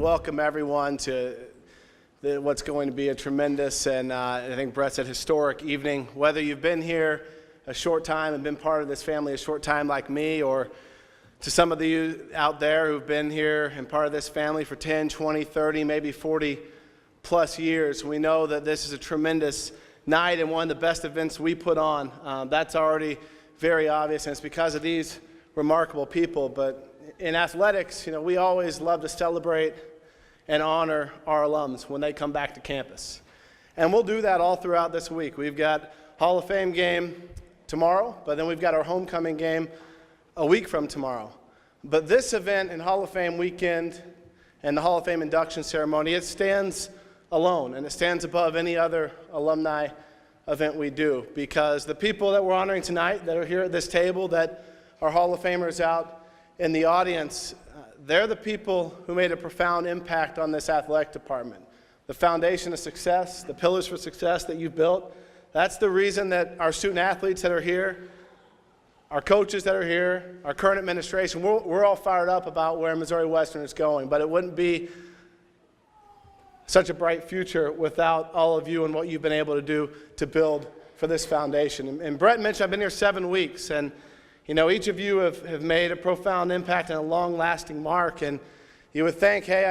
welcome everyone to what's going to be a tremendous and I think Brett said historic evening. Whether you've been here a short time and been part of this family a short time like me, or to some of you out there who've been here and part of this family for 10, 20, 30, maybe 40 plus years, we know that this is a tremendous night and one of the best events we put on. That's already very obvious, and it's because of these remarkable people. But in athletics, we always love to celebrate and honor our alums when they come back to campus. And we'll do that all throughout this week. We've got Hall of Fame game tomorrow, but then we've got our homecoming game a week from tomorrow. But this event in Hall of Fame weekend and the Hall of Fame induction ceremony, it stands alone, and it stands above any other alumni event we do, because the people that we're honoring tonight that are here at this table, that are Hall of Famers out in the audience, they're the people who made a profound impact on this athletic department. The foundation of success, the pillars for success that you've built, that's the reason that our student athletes that are here, our coaches that are here, our current administration, we're all fired up about where Missouri Western is going. But it wouldn't be such a bright future without all of you and what you've been able to do to build for this foundation. And Brett mentioned I've been here 7 weeks, and each of you have made a profound impact and a long-lasting mark, and you would think, hey,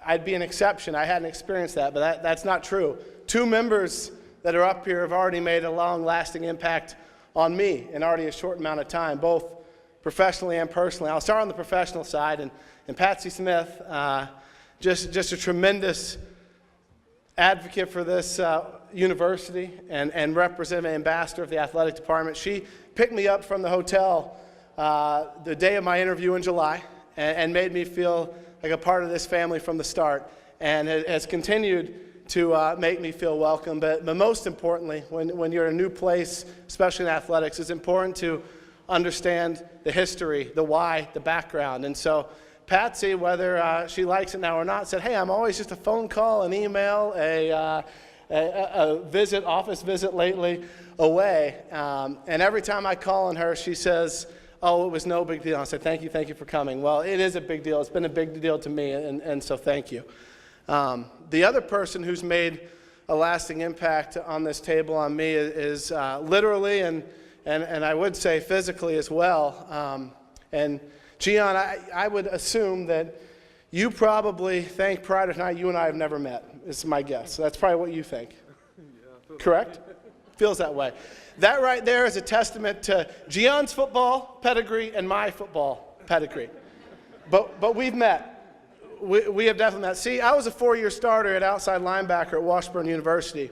I'd be an exception. I hadn't experienced that, but that's not true. 2 members that are up here have already made a long-lasting impact on me in already a short amount of time, both professionally and personally. I'll start on the professional side, and Patsy Smith, just a tremendous advocate for this university and representative ambassador of the athletic department. She picked me up from the hotel the day of my interview in July and made me feel like a part of this family from the start, and has continued to make me feel welcome. But most importantly, when you're in a new place, especially in athletics, it's important to understand the history, the why, the background. And so Patsy, whether she likes it now or not, said, hey, I'm always just a phone call, an email, a office visit lately away. And every time I call on her, she says, oh, it was no big deal. I said, thank you for coming. Well, it is a big deal. It's been a big deal to me, and so thank you. The other person who's made a lasting impact on this table on me is literally and I would say physically as well. And Geon, I would assume that you probably think prior to tonight you and I have never met, is my guess. So that's probably what you think. Yeah, correct? Feels that way. That right there is a testament to Geon's football pedigree and my football pedigree. But we've met. We have definitely met. See, I was a 4-year starter at outside linebacker at Washburn University.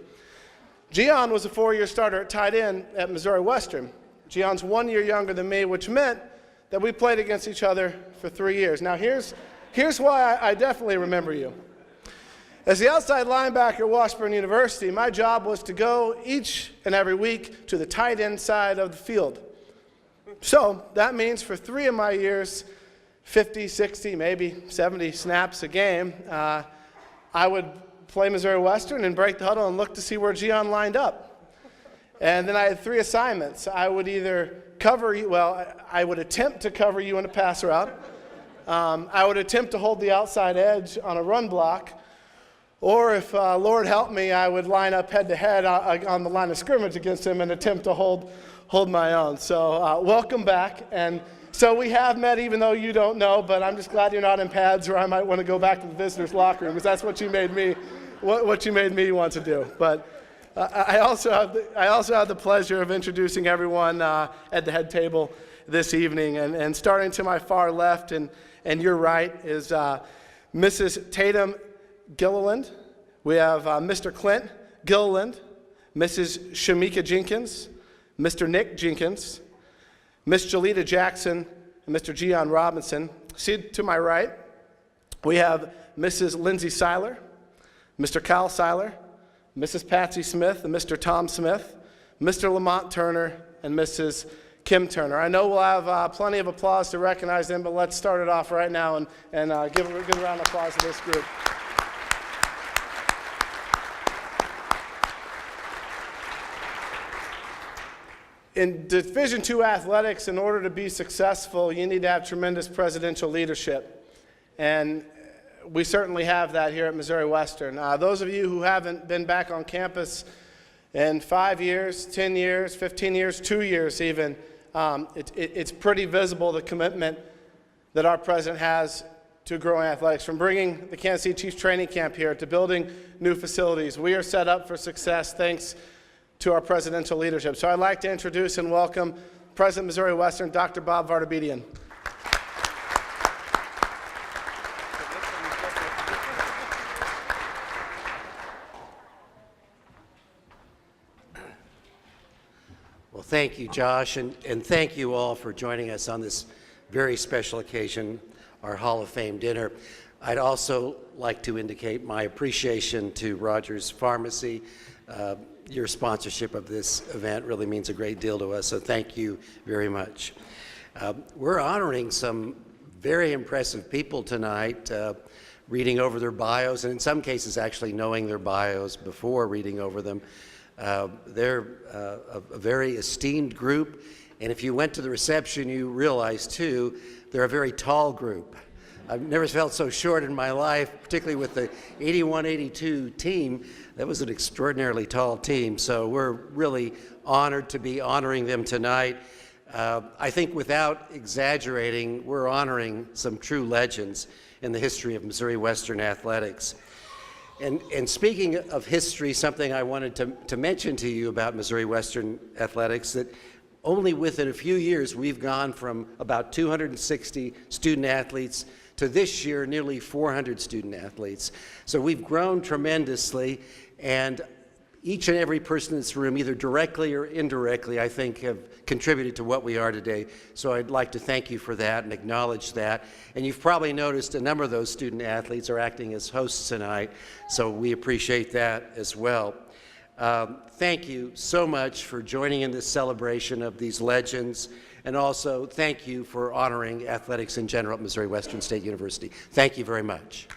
Geon was a 4-year starter at tight end at Missouri Western. Geon's 1 year younger than me, which meant that we played against each other for 3 years. Now here's why I definitely remember you. As the outside linebacker at Washburn University, my job was to go each and every week to the tight end side of the field. So that means for 3 of my years, 50, 60, maybe 70 snaps a game, I would play Missouri Western and break the huddle and look to see where Geon lined up. And then I had 3 assignments. I would either cover you, I would attempt to cover you in a pass route. I would attempt to hold the outside edge on a run block. Or if, Lord help me, I would line up head-to-head on the line of scrimmage against him and attempt to hold my own. So welcome back. And so we have met, even though you don't know, but I'm just glad you're not in pads, or I might want to go back to the visitors' locker room, because that's what you made me want to do. But I also have the pleasure of introducing everyone at the head table this evening. And starting to my far left and your right is Mrs. Tatum Gilliland. We have Mr. Clint Gilliland, Mrs. Shamika Jenkins, Mr. Nick Jenkins, Miss Jalita Jackson, and Mr. Geon Robinson. See to my right, we have Mrs. Lindsay Siler, Mr. Kyle Siler, Mrs. Patsy Smith, and Mr. Tom Smith, Mr. Lamont Turner, and Mrs. Kim Turner. I know we'll have plenty of applause to recognize them, but let's start it off right now and give a good round of applause to this group. In Division II athletics, in order to be successful, you need to have tremendous presidential leadership. And we certainly have that here at Missouri Western. Those of you who haven't been back on campus in 5 years, 10 years, 15 years, 2 years even, it's pretty visible the commitment that our president has to growing athletics. From bringing the Kansas City Chiefs training camp here to building new facilities, we are set up for success thanks to our presidential leadership. So I'd like to introduce and welcome President Missouri Western, Dr. Bob Vardabedian. Well, thank you, Josh, and thank you all for joining us on this very special occasion, our Hall of Fame dinner. I'd also like to indicate my appreciation to Rogers Pharmacy. Your sponsorship of this event really means a great deal to us, so thank you very much. We're honoring some very impressive people tonight, reading over their bios, and in some cases actually knowing their bios before reading over them. They're a very esteemed group, and if you went to the reception, you realize too, they're a very tall group. I've never felt so short in my life, particularly with the 81-82 team. That was an extraordinarily tall team, so we're really honored to be honoring them tonight. I think without exaggerating, we're honoring some true legends in the history of Missouri Western athletics. And speaking of history, something I wanted to mention to you about Missouri Western athletics, that only within a few years we've gone from about 260 student athletes to this year nearly 400 student athletes. So we've grown tremendously, and each and every person in this room, either directly or indirectly, I think have contributed to what we are today. So I'd like to thank you for that and acknowledge that. And you've probably noticed a number of those student athletes are acting as hosts tonight, so we appreciate that as well. Thank you so much for joining in this celebration of these legends, and also thank you for honoring athletics in general at Missouri Western State University. Thank you very much.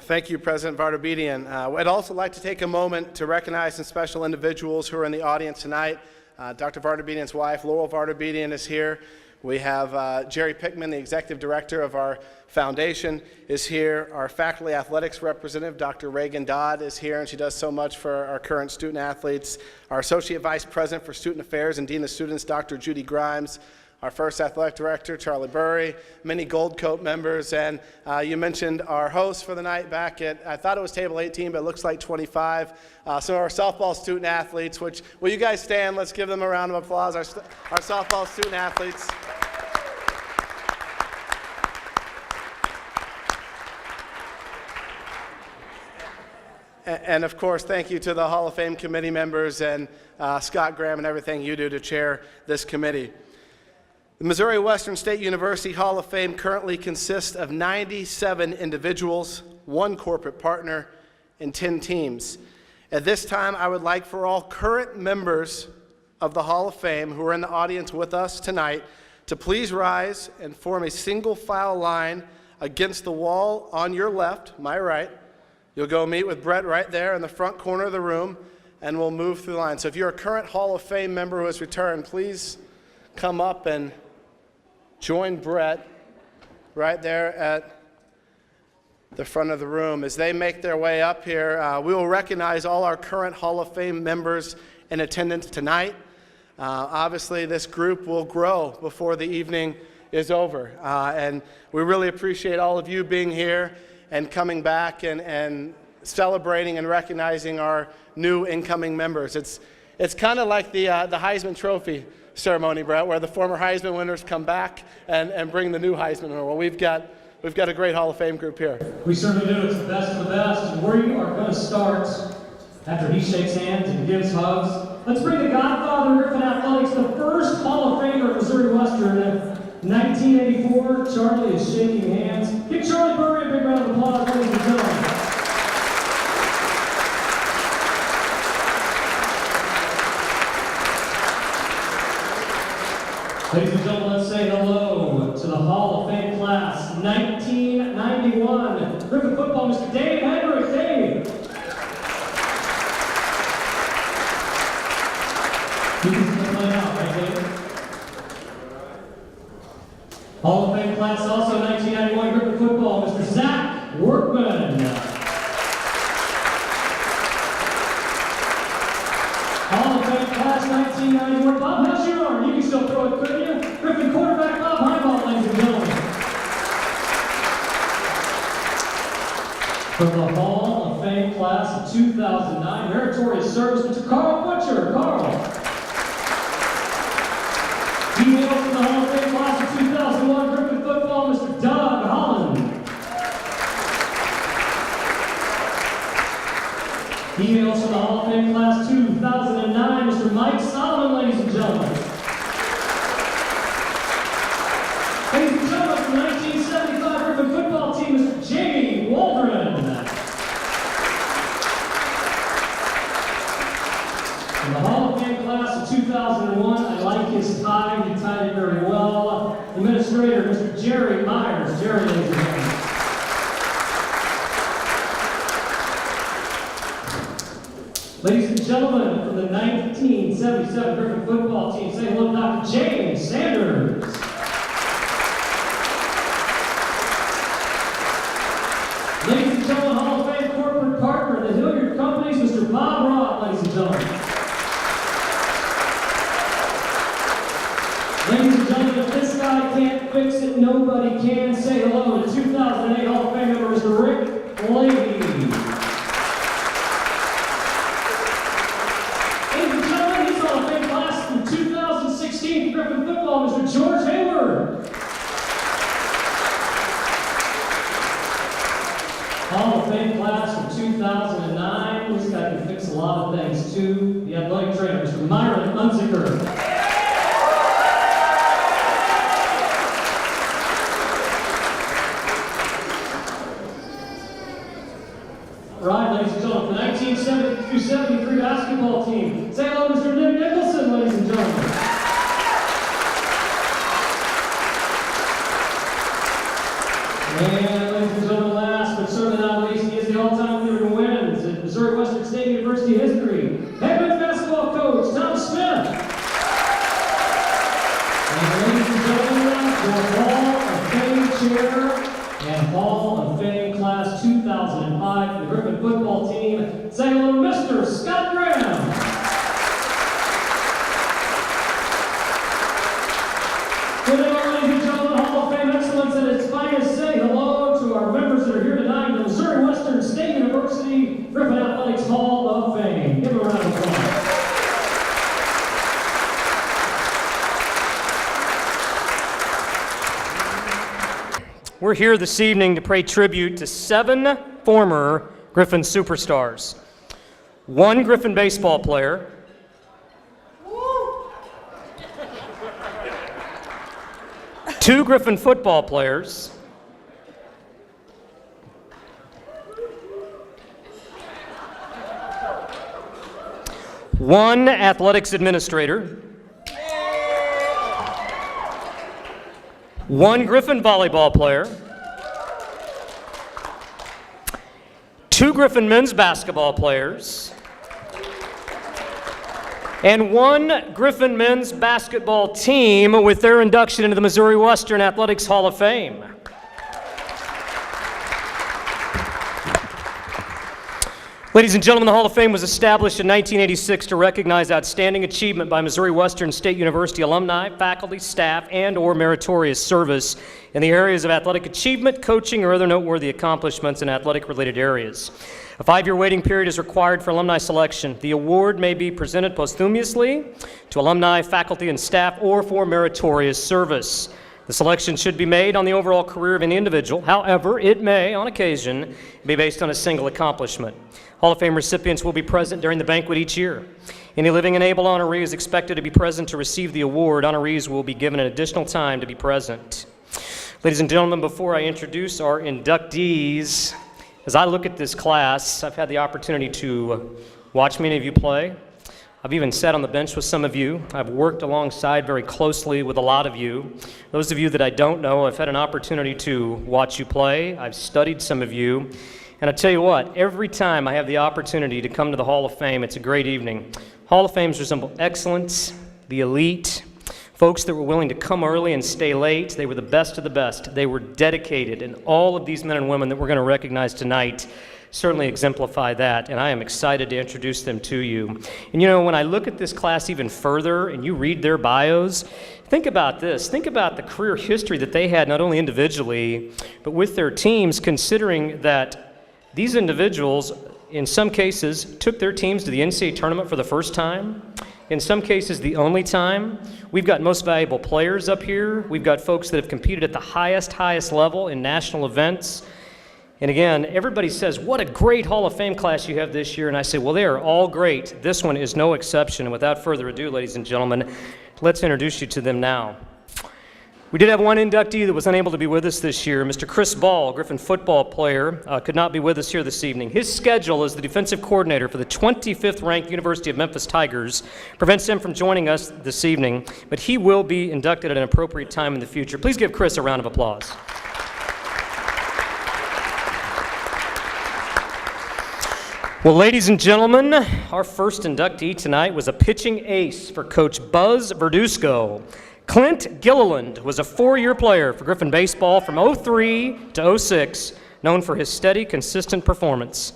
Thank you, President Vardabedian. I'd also like to take a moment to recognize some special individuals who are in the audience tonight. Dr. Vardabedian's wife, Laurel Vardabedian, is here. We have Jerry Pickman, the executive director of our foundation, is here. Our faculty athletics representative, Dr. Reagan Dodd, is here, and she does so much for our current student athletes. Our associate vice president for student affairs and dean of students, Dr. Judy Grimes. Our first athletic director, Charlie Burry, many Gold Coat members, and you mentioned our host for the night back at, I thought it was table 18, but it looks like 25. Some of our softball student athletes, which, will you guys stand? Let's give them a round of applause, our softball student athletes. And of course, thank you to the Hall of Fame committee members and Scott Graham and everything you do to chair this committee. The Missouri Western State University Hall of Fame currently consists of 97 individuals, 1 corporate partner, and 10 teams. At this time, I would like for all current members of the Hall of Fame who are in the audience with us tonight to please rise and form a single file line against the wall on your left, my right. You'll go meet with Brett right there in the front corner of the room, and we'll move through the line. So if you're a current Hall of Fame member who has returned, please come up and join Brett right there at the front of the room. As they make their way up here, we will recognize all our current Hall of Fame members in attendance tonight. Obviously, this group will grow before the evening is over. And we really appreciate all of you being here and coming back and celebrating and recognizing our new incoming members. It's kind of like the Heisman Trophy ceremony, Brett, where the former Heisman winners come back and bring the new Heisman winner. Well, we've got a great Hall of Fame group here. We certainly do. It's the best of the best. And we are going to start after he shakes hands and gives hugs. Let's bring the godfather of Griffin Athletics, the first Hall of Famer of Missouri Western in 1984. Charlie is shaking hands. Give Charlie Burry a big round of applause, ladies and gentlemen. Ladies and gentlemen, let's say hello to the Hall of Fame class 1991. Griffin football, Mr. Dave Hendricks. Dave. Hall of Fame class also 1991 Griffin football, Mr. Zach Workman. Hall of Fame class 1991, Bob, how's your arm? You can still throw it, couldn't you? Griffin quarterback Bob Highball, ladies and gentlemen. From the Hall of Fame class of 2009, meritorious service, Mr. Carl Butcher. Carl. He hails from the Hall of Fame class of 2001 Griffin football, Mr. Doug Holland. He hails from the Hall of Fame class 2009, Mr. Mike Solomon, ladies and gentlemen. Ladies and gentlemen, from the 1975 Griffin football team, Mr. Jamie Waldron. In the Hall of Fame class of 2001, I like his tie. He tied it very well. Administrator, Mr. Jerry Myers. Jerry, ladies and gentlemen. Ladies and gentlemen, from the 1977 Griffin football team, say hello to Dr. James Sanders. Ladies and gentlemen, Hall of Fame corporate partner, the Hilliard Companies, Mr. Bob Roth, ladies and gentlemen. Ladies and gentlemen, if this guy can't fix it, nobody can. Say hello to 2008 Hall of Fame member, Mr. Rick Leahy. Ladies and gentlemen, he's Hall of Fame class from 2016 Griffin football, Mr. George Hayward. Hall of Fame class from 2009. This guy can fix a lot of things too. The athletic trainer, Mr. Myron Unzicker. Right, ladies and gentlemen, the 1972-73 basketball team. Say hello, Mr. Nick Nicholson, ladies and gentlemen. And ladies and gentlemen, last but certainly not least, he is the all-time leader in wins at Missouri Western State University history. Head men's basketball coach, Tom Smith. And ladies and gentlemen, your Hall of Fame chair and Hall of Fame class 2005 for the Griffin football team. Say hello to Mr. Scott Graham. Good day, ladies and gentlemen, Hall of Fame excellence at its finest. Say hello to our members that are here tonight in the Missouri Western State University Griffin Athletics Hall of Fame. Give them a round of applause. We're here this evening to pay tribute to 7 former Griffin superstars. 1 Griffin baseball player, 2 Griffin football players, 1 athletics administrator, 1 Griffin volleyball player, 2 Griffin men's basketball players, and 1 Griffin men's basketball team with their induction into the Missouri Western Athletics Hall of Fame. Ladies and gentlemen, the Hall of Fame was established in 1986 to recognize outstanding achievement by Missouri Western State University alumni, faculty, staff, and/or meritorious service in the areas of athletic achievement, coaching, or other noteworthy accomplishments in athletic-related areas. A 5-year waiting period is required for alumni selection. The award may be presented posthumously to alumni, faculty, and staff, or for meritorious service. The selection should be made on the overall career of any individual. However, it may, on occasion, be based on a single accomplishment. Hall of Fame recipients will be present during the banquet each year. Any living and able honoree is expected to be present to receive the award. Honorees will be given an additional time to be present. Ladies and gentlemen, before I introduce our inductees, as I look at this class, I've had the opportunity to watch many of you play. I've even sat on the bench with some of you. I've worked alongside very closely with a lot of you. Those of you that I don't know, I've had an opportunity to watch you play. I've studied some of you. And I tell you what, every time I have the opportunity to come to the Hall of Fame, it's a great evening. Hall of Fames resemble excellence, the elite, Folks that were willing to come early and stay late. They were the best of the best. They were dedicated, and all of these men and women that we're going to recognize tonight certainly exemplify that, and I am excited to introduce them to you. And you know, when I look at this class even further and you read their bios, think about this. Think about the career history that they had, not only individually, but with their teams, considering that these individuals, in some cases, took their teams to the NCAA tournament for the first time. In some cases, the only time. We've got most valuable players up here. We've got folks that have competed at the highest level in national events. And again, everybody says, what a great Hall of Fame class you have this year. And I say, well, they are all great. This one is no exception. And without further ado, ladies and gentlemen, let's introduce you to them now. We did have one inductee that was unable to be with us this year. Mr. Chris Ball, Griffin football player, could not be with us here this evening. His schedule as the defensive coordinator for the 25th ranked University of Memphis Tigers prevents him from joining us this evening, but he will be inducted at an appropriate time in the future. Please give Chris a round of applause. Well, ladies and gentlemen, our first inductee tonight was a pitching ace for Coach Buzz Verduzco. Clint Gilliland was a 4-year player for Griffin baseball from 03 to 06, known for his steady, consistent performance.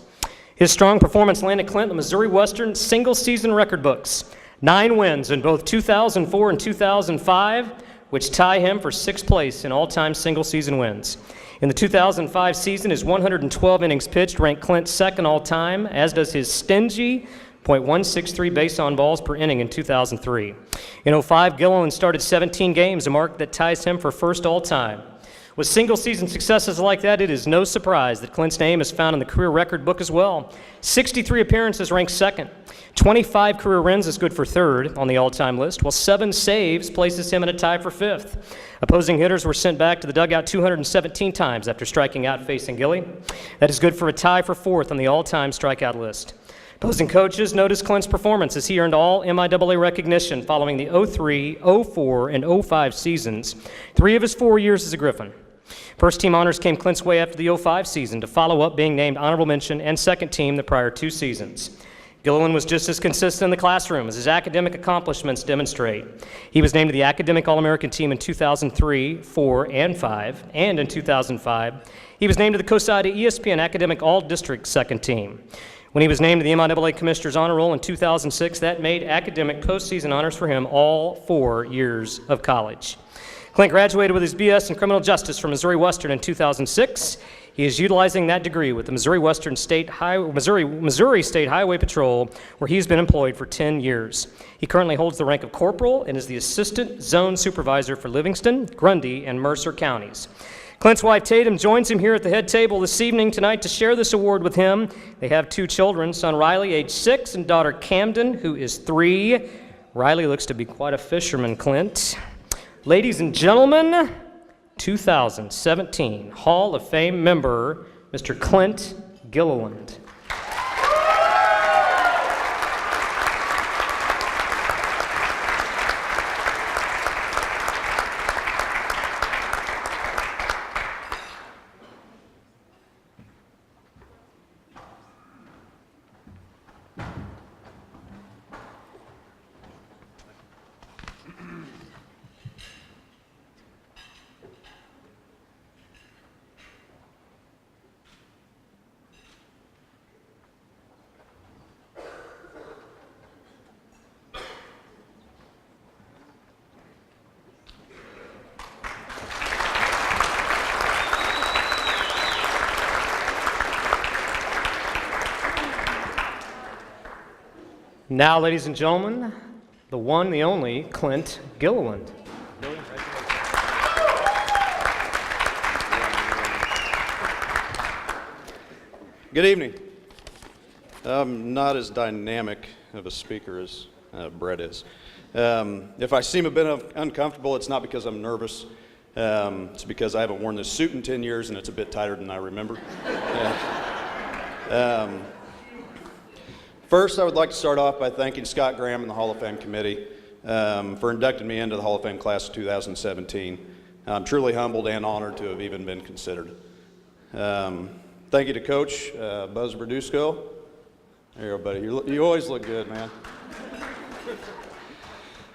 His strong performance landed Clint the Missouri Western single-season record books, 9 wins in both 2004 and 2005, which tie him for 6th place in all-time single-season wins. In the 2005 season, his 112 innings pitched ranked Clint second all-time, as does his stingy .163 base on balls per inning in 2003. In 05, Gilliland started 17 games, a mark that ties him for first all-time. With single-season successes like that, it is no surprise that Clint's name is found in the career record book as well. 63 appearances ranked second. 25 career wins is good for third on the all-time list, while 7 saves places him in a tie for fifth. Opposing hitters were sent back to the dugout 217 times after striking out facing Gilly. That is good for a tie for fourth on the all-time strikeout list. Opposing coaches noticed Clint's performance as he earned all MIAA recognition following the 03, 04, and 05 seasons, 3 of his 4 years as a Griffin. First team honors came Clint's way after the 05 season, to follow up being named honorable mention and second team the prior 2 seasons. Gilliland was just as consistent in the classroom as his academic accomplishments demonstrate. He was named to the Academic All-American team in 2003, 4, and 5, and in 2005, he was named to the COSIDA ESPN Academic All-District second team. When he was named to the MIAA Commissioner's Honor Roll in 2006, that made academic postseason honors for him all 4 years of college. Clint graduated with his BS in Criminal Justice from Missouri Western in 2006. He is utilizing that degree with the Missouri State Highway Patrol, where he's been employed for 10 years. He currently holds the rank of corporal and is the Assistant Zone Supervisor for Livingston, Grundy, and Mercer counties. Clint's wife Tatum joins him here at the head table this evening tonight to share this award with him. They have 2 children, son Riley, age 6, and daughter Camden, who is 3. Riley looks to be quite a fisherman, Clint. Ladies and gentlemen, 2017 Hall of Fame member, Mr. Clint Gilliland. Now, ladies and gentlemen, the one, the only, Clint Gilliland. Good evening. I'm not as dynamic of a speaker as Brett is. If I seem a bit uncomfortable, it's not because I'm nervous. It's because I haven't worn this suit in 10 years and it's a bit tighter than I remember. First, I would like to start off by thanking Scott Graham and the Hall of Fame Committee for inducting me into the Hall of Fame class of 2017. I'm truly humbled and honored to have even been considered. Thank you to Coach Buzz Verduzco. There you go, buddy. You always look good, man.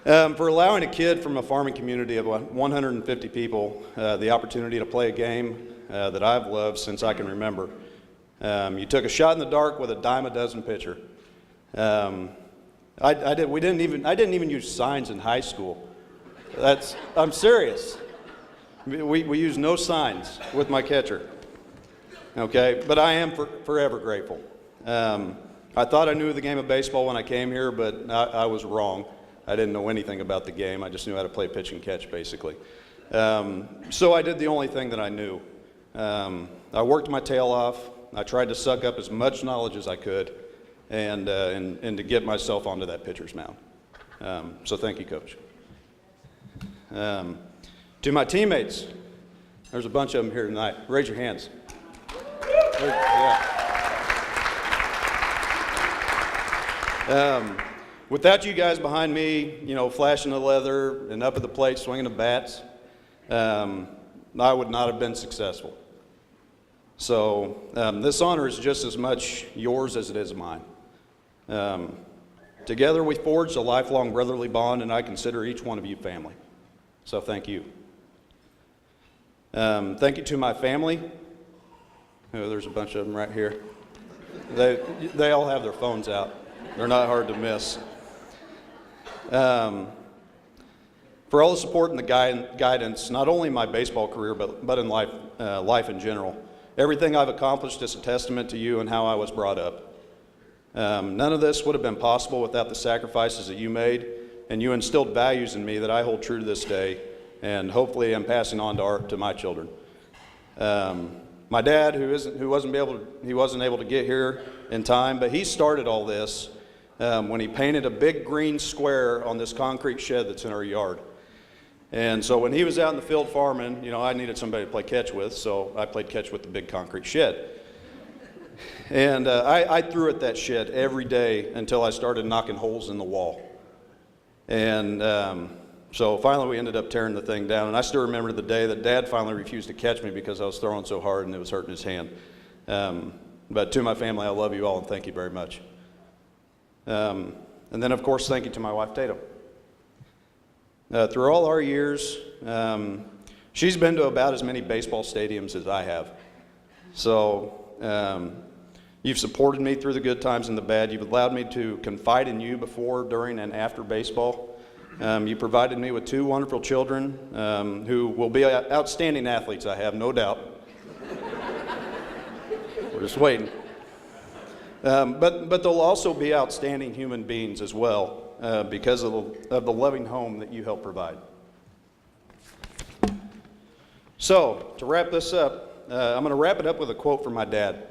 For allowing a kid from a farming community of 150 people the opportunity to play a game that I've loved since I can remember. You took a shot in the dark with a dime a dozen pitcher. I didn't even use signs in high school. I'm serious. We use no signs with my catcher. Okay, but I am forever grateful. I thought I knew the game of baseball when I came here, but I was wrong. I didn't know anything about the game. I just knew how to play pitch and catch, basically. So I did the only thing that I knew. I worked my tail off. I tried to suck up as much knowledge as I could and to get myself onto that pitcher's mound. So thank you, Coach. To my teammates, there's a bunch of them here tonight. Raise your hands. Yeah. Without you guys behind me, flashing the leather and up at the plate, swinging the bats, I would not have been successful. So this honor is just as much yours as it is mine. Together we forged a lifelong brotherly bond, and I consider each one of you family. So thank you. Thank you to my family. Oh, there's a bunch of them right here. They all have their phones out. They're not hard to miss. For all the support and the guidance, not only in my baseball career, but in life in general. Everything I've accomplished is a testament to you and how I was brought up. None of this would have been possible without the sacrifices that you made, and you instilled values in me that I hold true to this day, and hopefully I'm passing on to my children. My dad, who wasn't able to get here in time, but he started all this when he painted a big green square on this concrete shed that's in our yard. And so when he was out in the field farming, I needed somebody to play catch with, so I played catch with the big concrete shed. And I threw at that shed every day until I started knocking holes in the wall. And so finally we ended up tearing the thing down. And I still remember the day that Dad finally refused to catch me because I was throwing so hard and it was hurting his hand. But to my family, I love you all and thank you very much. And then, of course, thank you to my wife, Tatum. Through all our years, she's been to about as many baseball stadiums as I have. So you've supported me through the good times and the bad. You've allowed me to confide in you before, during, and after baseball. You provided me with two wonderful children who will be outstanding athletes, I have no doubt. We're just waiting. But they'll also be outstanding human beings as well because of the loving home that you help provide. So, to wrap this up, I'm going to wrap it up with a quote from my dad.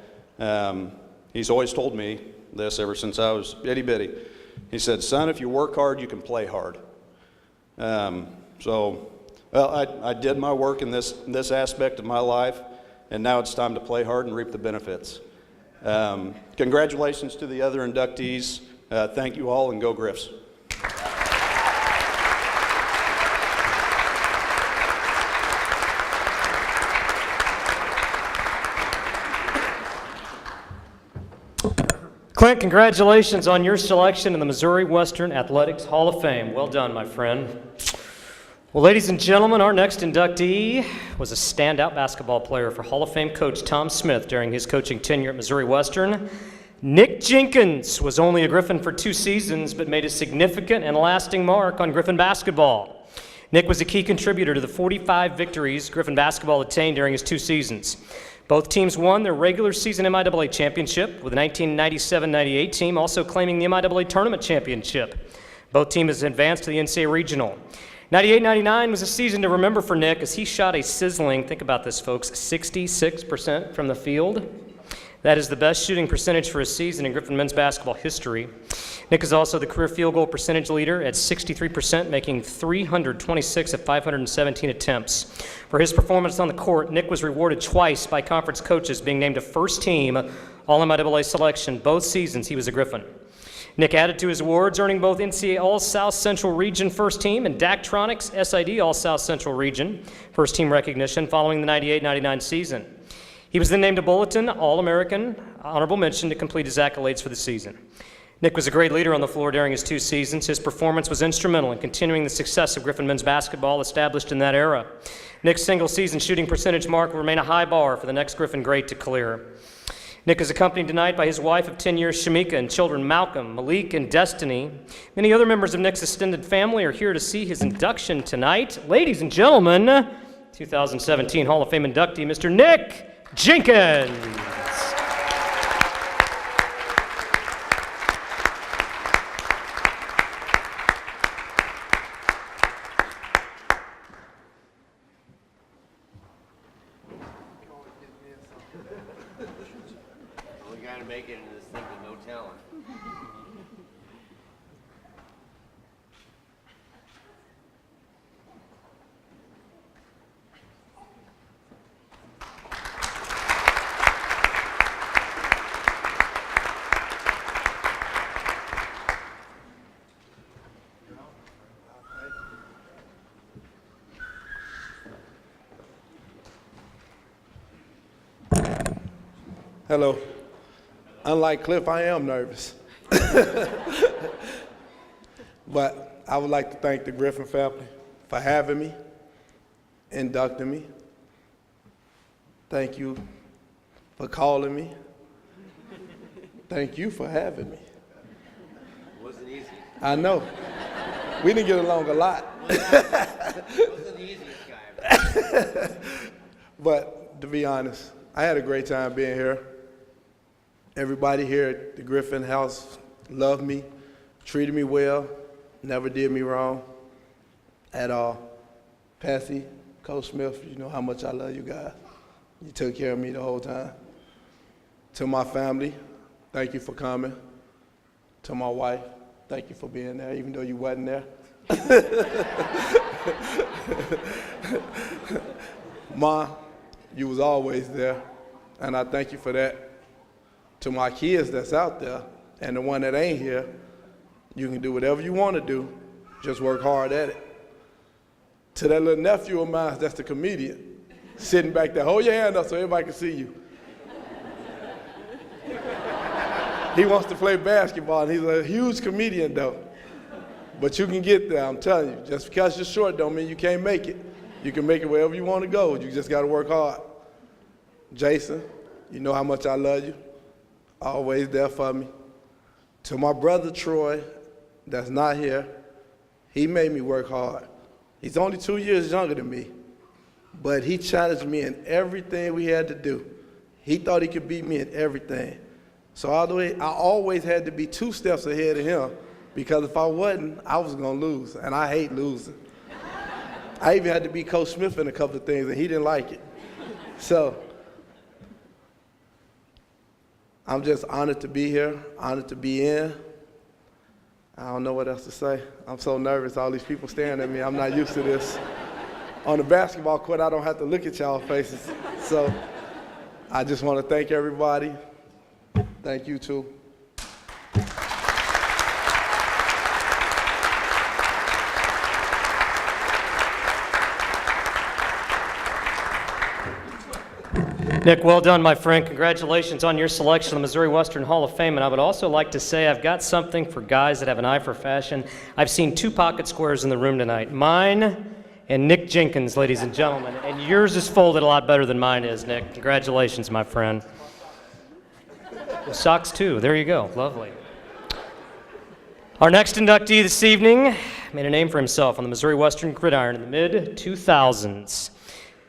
He's always told me this ever since I was itty-bitty. He said, "Son, if you work hard, you can play hard." I did my work in this aspect of my life, and now it's time to play hard and reap the benefits. Congratulations to the other inductees. Thank you all, and go Griffs. Clint, congratulations on your selection in the Missouri Western Athletics Hall of Fame. Well done, my friend. Well, ladies and gentlemen, our next inductee was a standout basketball player for Hall of Fame coach Tom Smith during his coaching tenure at Missouri Western. Nick Jenkins was only a Griffin for 2 seasons, but made a significant and lasting mark on Griffin basketball. Nick was a key contributor to the 45 victories Griffin basketball attained during his 2 seasons. Both teams won their regular season MIAA championship, with the 1997-98 team also claiming the MIAA tournament championship. Both teams advanced to the NCAA regional. 98-99 was a season to remember for Nick as he shot a sizzling, think about this folks, 66% from the field. That is the best shooting percentage for a season in Griffin men's basketball history. Nick is also the career field goal percentage leader at 63%, making 326 of 517 attempts. For his performance on the court, Nick was rewarded twice by conference coaches, being named a first-team All-MIAA selection both seasons he was a Griffin. Nick added to his awards, earning both NCAA All-South Central Region First Team and Daktronics SID All-South Central Region First Team recognition following the 98-99 season. He was then named a Bulletin All-American Honorable Mention to complete his accolades for the season. Nick was a great leader on the floor during his 2 seasons. His performance was instrumental in continuing the success of Griffin men's basketball established in that era. Nick's single-season shooting percentage mark will remain a high bar for the next Griffin great to clear. Nick is accompanied tonight by his wife of 10 years, Shamika, and children Malcolm, Malik, and Destiny. Many other members of Nick's extended family are here to see his induction tonight. Ladies and gentlemen, 2017 Hall of Fame inductee, Mr. Nick Jenkins. We gotta make it into this thing with no talent. Hello. Unlike Cliff, I am nervous. But I would like to thank the Griffin family for having me, inducting me. Thank you for calling me. Thank you for having me. It wasn't easy. I know. We didn't get along a lot. It wasn't the easiest guy. But to be honest, I had a great time being here. Everybody here at the Griffin house loved me, treated me well, never did me wrong at all. Patsy, Coach Smith, you know how much I love you guys. You took care of me the whole time. To my family, thank you for coming. To my wife, thank you for being there, even though you wasn't there. Ma, you was always there, and I thank you for that. To my kids that's out there, and the one that ain't here, you can do whatever you want to do, just work hard at it. To that little nephew of mine that's the comedian, sitting back there, hold your hand up so everybody can see you. He wants to play basketball, and he's a huge comedian though. But you can get there, I'm telling you. Just because you're short don't mean you can't make it. You can make it wherever you want to go. You just got to work hard. Jason, you know how much I love you. Always there for me. To my brother Troy, that's not here, he made me work hard. He's only 2 years younger than me, but he challenged me in everything we had to do. He thought he could beat me in everything. So I always had to be 2 steps ahead of him, because if I wasn't, I was gonna lose, and I hate losing. I even had to beat Coach Smith in a couple of things, and he didn't like it. So I'm just honored to be here, honored to be in. I don't know what else to say. I'm so nervous, all these people staring at me. I'm not used to this. On the basketball court, I don't have to look at y'all faces. So I just want to thank everybody. Thank you too. Nick, well done, my friend. Congratulations on your selection to the Missouri Western Hall of Fame. And I would also like to say I've got something for guys that have an eye for fashion. I've seen 2 pocket squares in the room tonight. Mine and Nick Jenkins, ladies and gentlemen. And yours is folded a lot better than mine is, Nick. Congratulations, my friend. Well, socks, too. There you go. Lovely. Our next inductee this evening made a name for himself on the Missouri Western gridiron in the mid-2000s.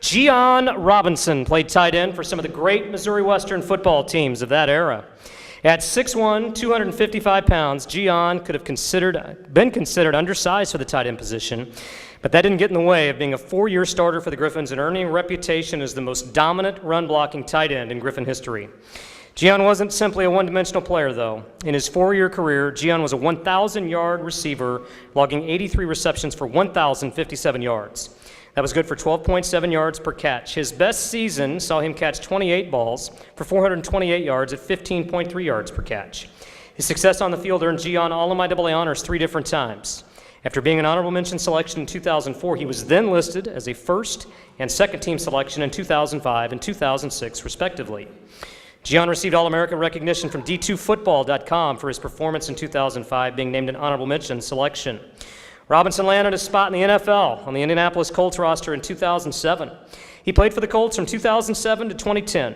Geon Robinson played tight end for some of the great Missouri Western football teams of that era. At 6'1", 255 pounds, Geon could have been considered undersized for the tight end position, but that didn't get in the way of being a 4-year starter for the Griffins and earning a reputation as the most dominant run-blocking tight end in Griffin history. Geon wasn't simply a one-dimensional player, though. In his 4-year career, Geon was a 1,000-yard receiver, logging 83 receptions for 1,057 yards. That was good for 12.7 yards per catch. His best season saw him catch 28 balls for 428 yards at 15.3 yards per catch. His success on the field earned Geon All-MIAA honors 3 different times. After being an honorable mention selection in 2004, he was then listed as a first and second team selection in 2005 and 2006, respectively. Geon received All-American recognition from D2Football.com for his performance in 2005, being named an honorable mention selection. Robinson landed a spot in the NFL on the Indianapolis Colts roster in 2007. He played for the Colts from 2007 to 2010.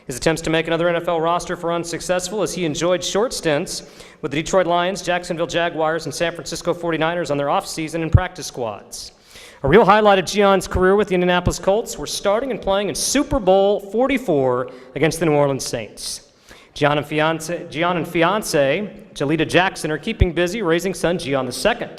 His attempts to make another NFL roster were unsuccessful as he enjoyed short stints with the Detroit Lions, Jacksonville Jaguars, and San Francisco 49ers on their offseason and practice squads. A real highlight of Geon's career with the Indianapolis Colts were starting and playing in Super Bowl 44 against the New Orleans Saints. Geon and fiance Jalita Jackson are keeping busy raising son Geon II.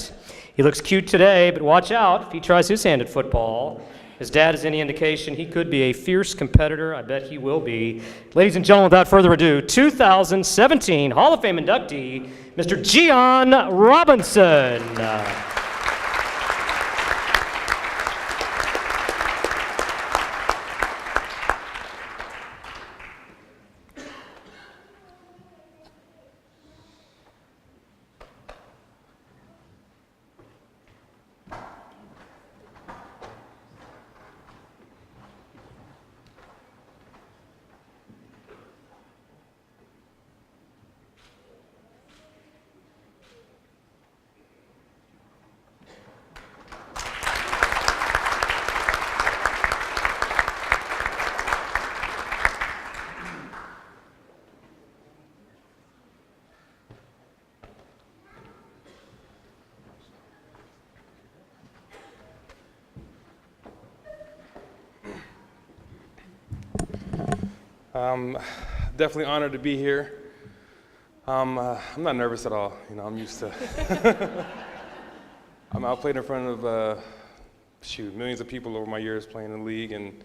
He looks cute today, but watch out if he tries his hand at football. His dad is any indication, he could be a fierce competitor. I bet he will be. Ladies and gentlemen, without further ado, 2017 Hall of Fame inductee, Mr. Geon Robinson. Definitely honored to be here. I'm not nervous at all. I'm used to. I played in front of millions of people over my years playing in the league, and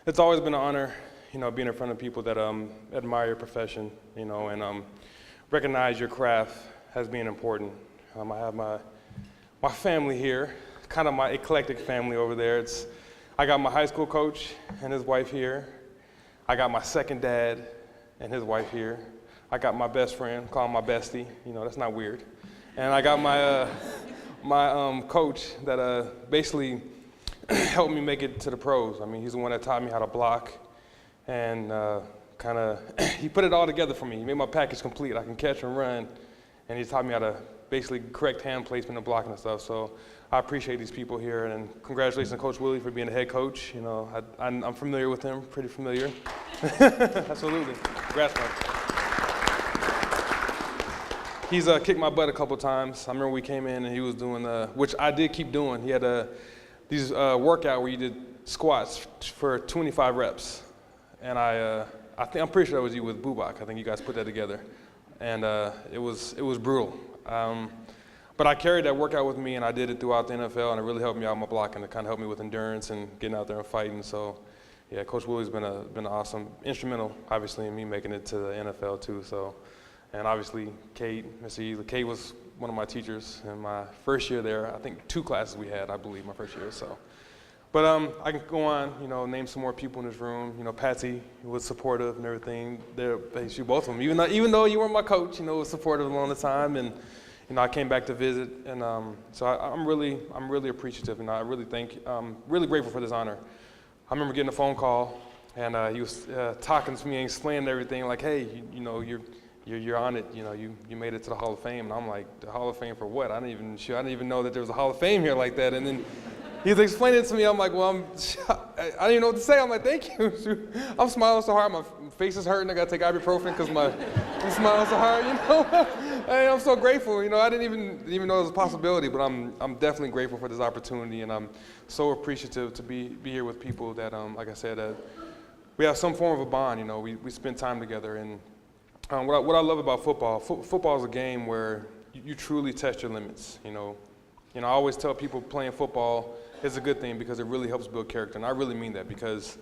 it's always been an honor, being in front of people that admire your profession, and recognize your craft as being important. I have my family here, kind of my eclectic family over there. I got my high school coach and his wife here. I got my second dad and his wife here. I got my best friend, call him my bestie. That's not weird. And I got my coach that basically helped me make it to the pros. He's the one that taught me how to block, and he put it all together for me. He made my package complete. I can catch and run, and he taught me how to basically correct hand placement and blocking and stuff. So I appreciate these people here, and congratulations to Coach Willie for being the head coach. I'm familiar with him, pretty familiar. Absolutely. Congrats, man. He's kicked my butt a couple times. I remember we came in and he was doing, which I did keep doing. He had these workout where you did squats for 25 reps. And I'm pretty sure that was you with Bubak. I think you guys put that together. And it was brutal. But I carried that workout with me, and I did it throughout the NFL, and it really helped me out with my blocking. It kind of helped me with endurance and getting out there and fighting. So, yeah, Coach Willie's been awesome, instrumental, obviously, in me making it to the NFL too. So, and obviously Kate, Mr. Easley. Kate was one of my teachers in my first year there. I think 2 classes we had, I believe, my first year. So, but I can go on, name some more people in this room. Patsy was supportive and everything. Basically both of them, even though you weren't my coach, was supportive along the time. And I came back to visit, and so I'm really appreciative, and I really really grateful for this honor. I remember getting a phone call, and he was talking to me and explaining everything, like, hey, you're on it, you made it to the Hall of Fame, and I'm like, the Hall of Fame for what? I didn't even know that there was a Hall of Fame here like that, and then he's explaining it to me. I'm like, well, I didn't even know what to say. I'm like, thank you. I'm smiling so hard, my face is hurting. I got to take ibuprofen because I'm smiling so hard, Hey, I'm so grateful. I didn't even know it was a possibility, but I'm definitely grateful for this opportunity, and I'm so appreciative to be here with people that, like I said, we have some form of a bond. We spend time together, and what I love about football is a game where you truly test your limits. I always tell people playing football is a good thing because it really helps build character, and I really mean that because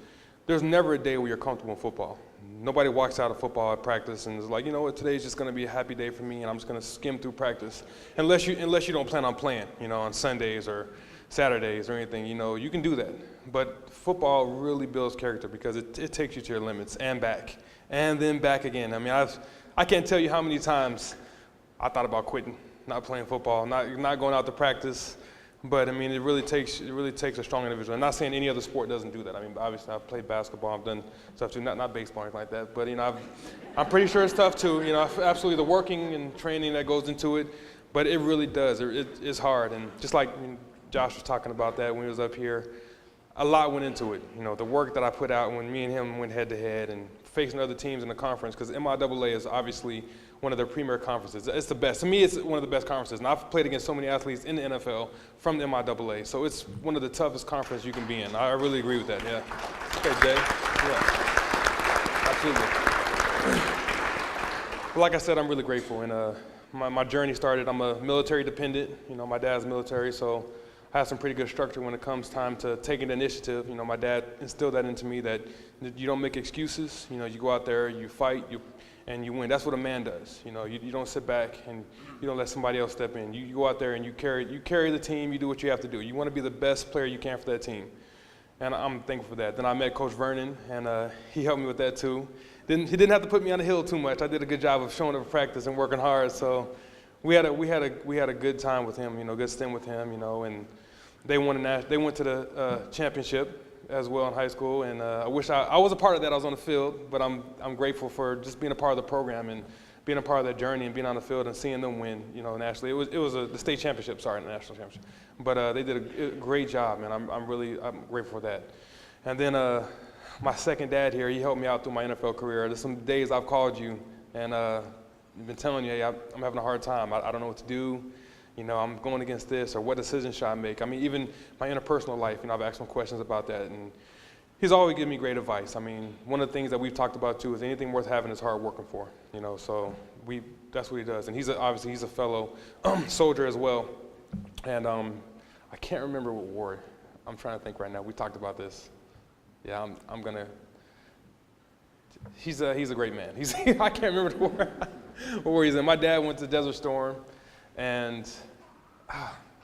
there's never a day where you're comfortable in football. Nobody walks out of football at practice and is like, what, today's just going to be a happy day for me, and I'm just going to skim through practice. Unless you don't plan on playing, on Sundays or Saturdays or anything, you can do that. But football really builds character because it takes you to your limits and back, and then back again. I can't tell you how many times I thought about quitting, not playing football, not going out to practice, But I mean, it really takes a strong individual. I'm not saying any other sport doesn't do that. I mean, obviously I've played basketball, I've done stuff too, not baseball or anything like that. But you know, I'm pretty sure it's tough too. You know, absolutely the working and training that goes into it. But it really does. It's hard, and just like Josh was talking about that when he was up here, a lot went into it. You know, the work that I put out when me and him went head to head and facing other teams in the conference, because MIAA is obviously one of their premier conferences. It's the best. To me, it's one of the best conferences. And I've played against so many athletes in the NFL from the MIAA. So it's one of the toughest conferences you can be in. I really agree with that, yeah. Okay, Jay. Yeah. Absolutely. Like I said, I'm really grateful. And my journey started, I'm a military dependent. You know, my dad's military, so I have some pretty good structure when it comes time to taking the initiative. You know, my dad instilled that into me, that you don't make excuses. You know, you go out there, you fight, and you win. That's what a man does. You know, you don't sit back and you don't let somebody else step in. You go out there and you carry the team. You do what you have to do. You want to be the best player you can for that team, and I'm thankful for that. Then I met Coach Vernon, and he helped me with that too. He didn't have to put me on the hill too much. I did a good job of showing up for practice and working hard. So we had a good time with him. You know, good stint with him. You know, and they went to the championship as well in high school, and I wish I was a part of that. I was on the field, but I'm grateful for just being a part of the program and being a part of that journey and being on the field and seeing them win. You know, nationally, it was the state championship, sorry, the national championship. But they did a great job, and I'm grateful for that. And then my second dad here, he helped me out through my NFL career. There's some days I've called you, and I've been telling you, hey, I'm having a hard time. I don't know what to do. You know, I'm going against this, or what decision should I make? I mean, even my interpersonal life, you know, I've asked him questions about that, and he's always given me great advice. I mean, one of the things that we've talked about too is anything worth having is hard working for, you know, so that's what he does. And obviously he's a fellow soldier as well. And I can't remember what ward. I'm trying to think right now. We talked about this. Yeah, he's a great man. I can't remember what ward he's in. My dad went to Desert Storm, and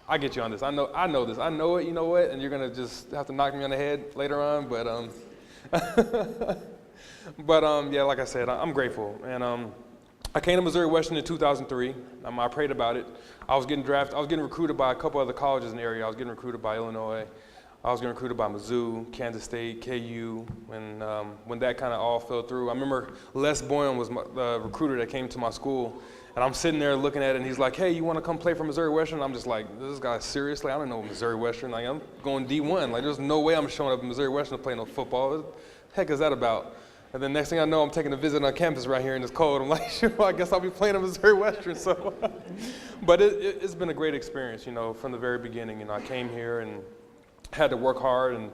I get you on this. I know this. I know it. You know what? And you're gonna just have to knock me on the head later on. But yeah, like I said, I'm grateful. And I came to Missouri Western in 2003. I prayed about it. I was getting drafted. I was getting recruited by a couple other colleges in the area. I was getting recruited by Illinois. I was getting recruited by Mizzou, Kansas State, KU. When that kind of all fell through, I remember Les Boylan was the recruiter that came to my school. And I'm sitting there looking at it, and he's like, hey, you want to come play for Missouri Western? I'm just like, this guy, seriously? I don't know Missouri Western. Like, I'm going D1. Like, there's no way I'm showing up at Missouri Western to play no football. What the heck is that about? And then next thing I know, I'm taking a visit on campus right here in this cold. I'm like, sure, I guess I'll be playing at Missouri Western. So, but it's been a great experience, you know, from the very beginning. You know, I came here and had to work hard, and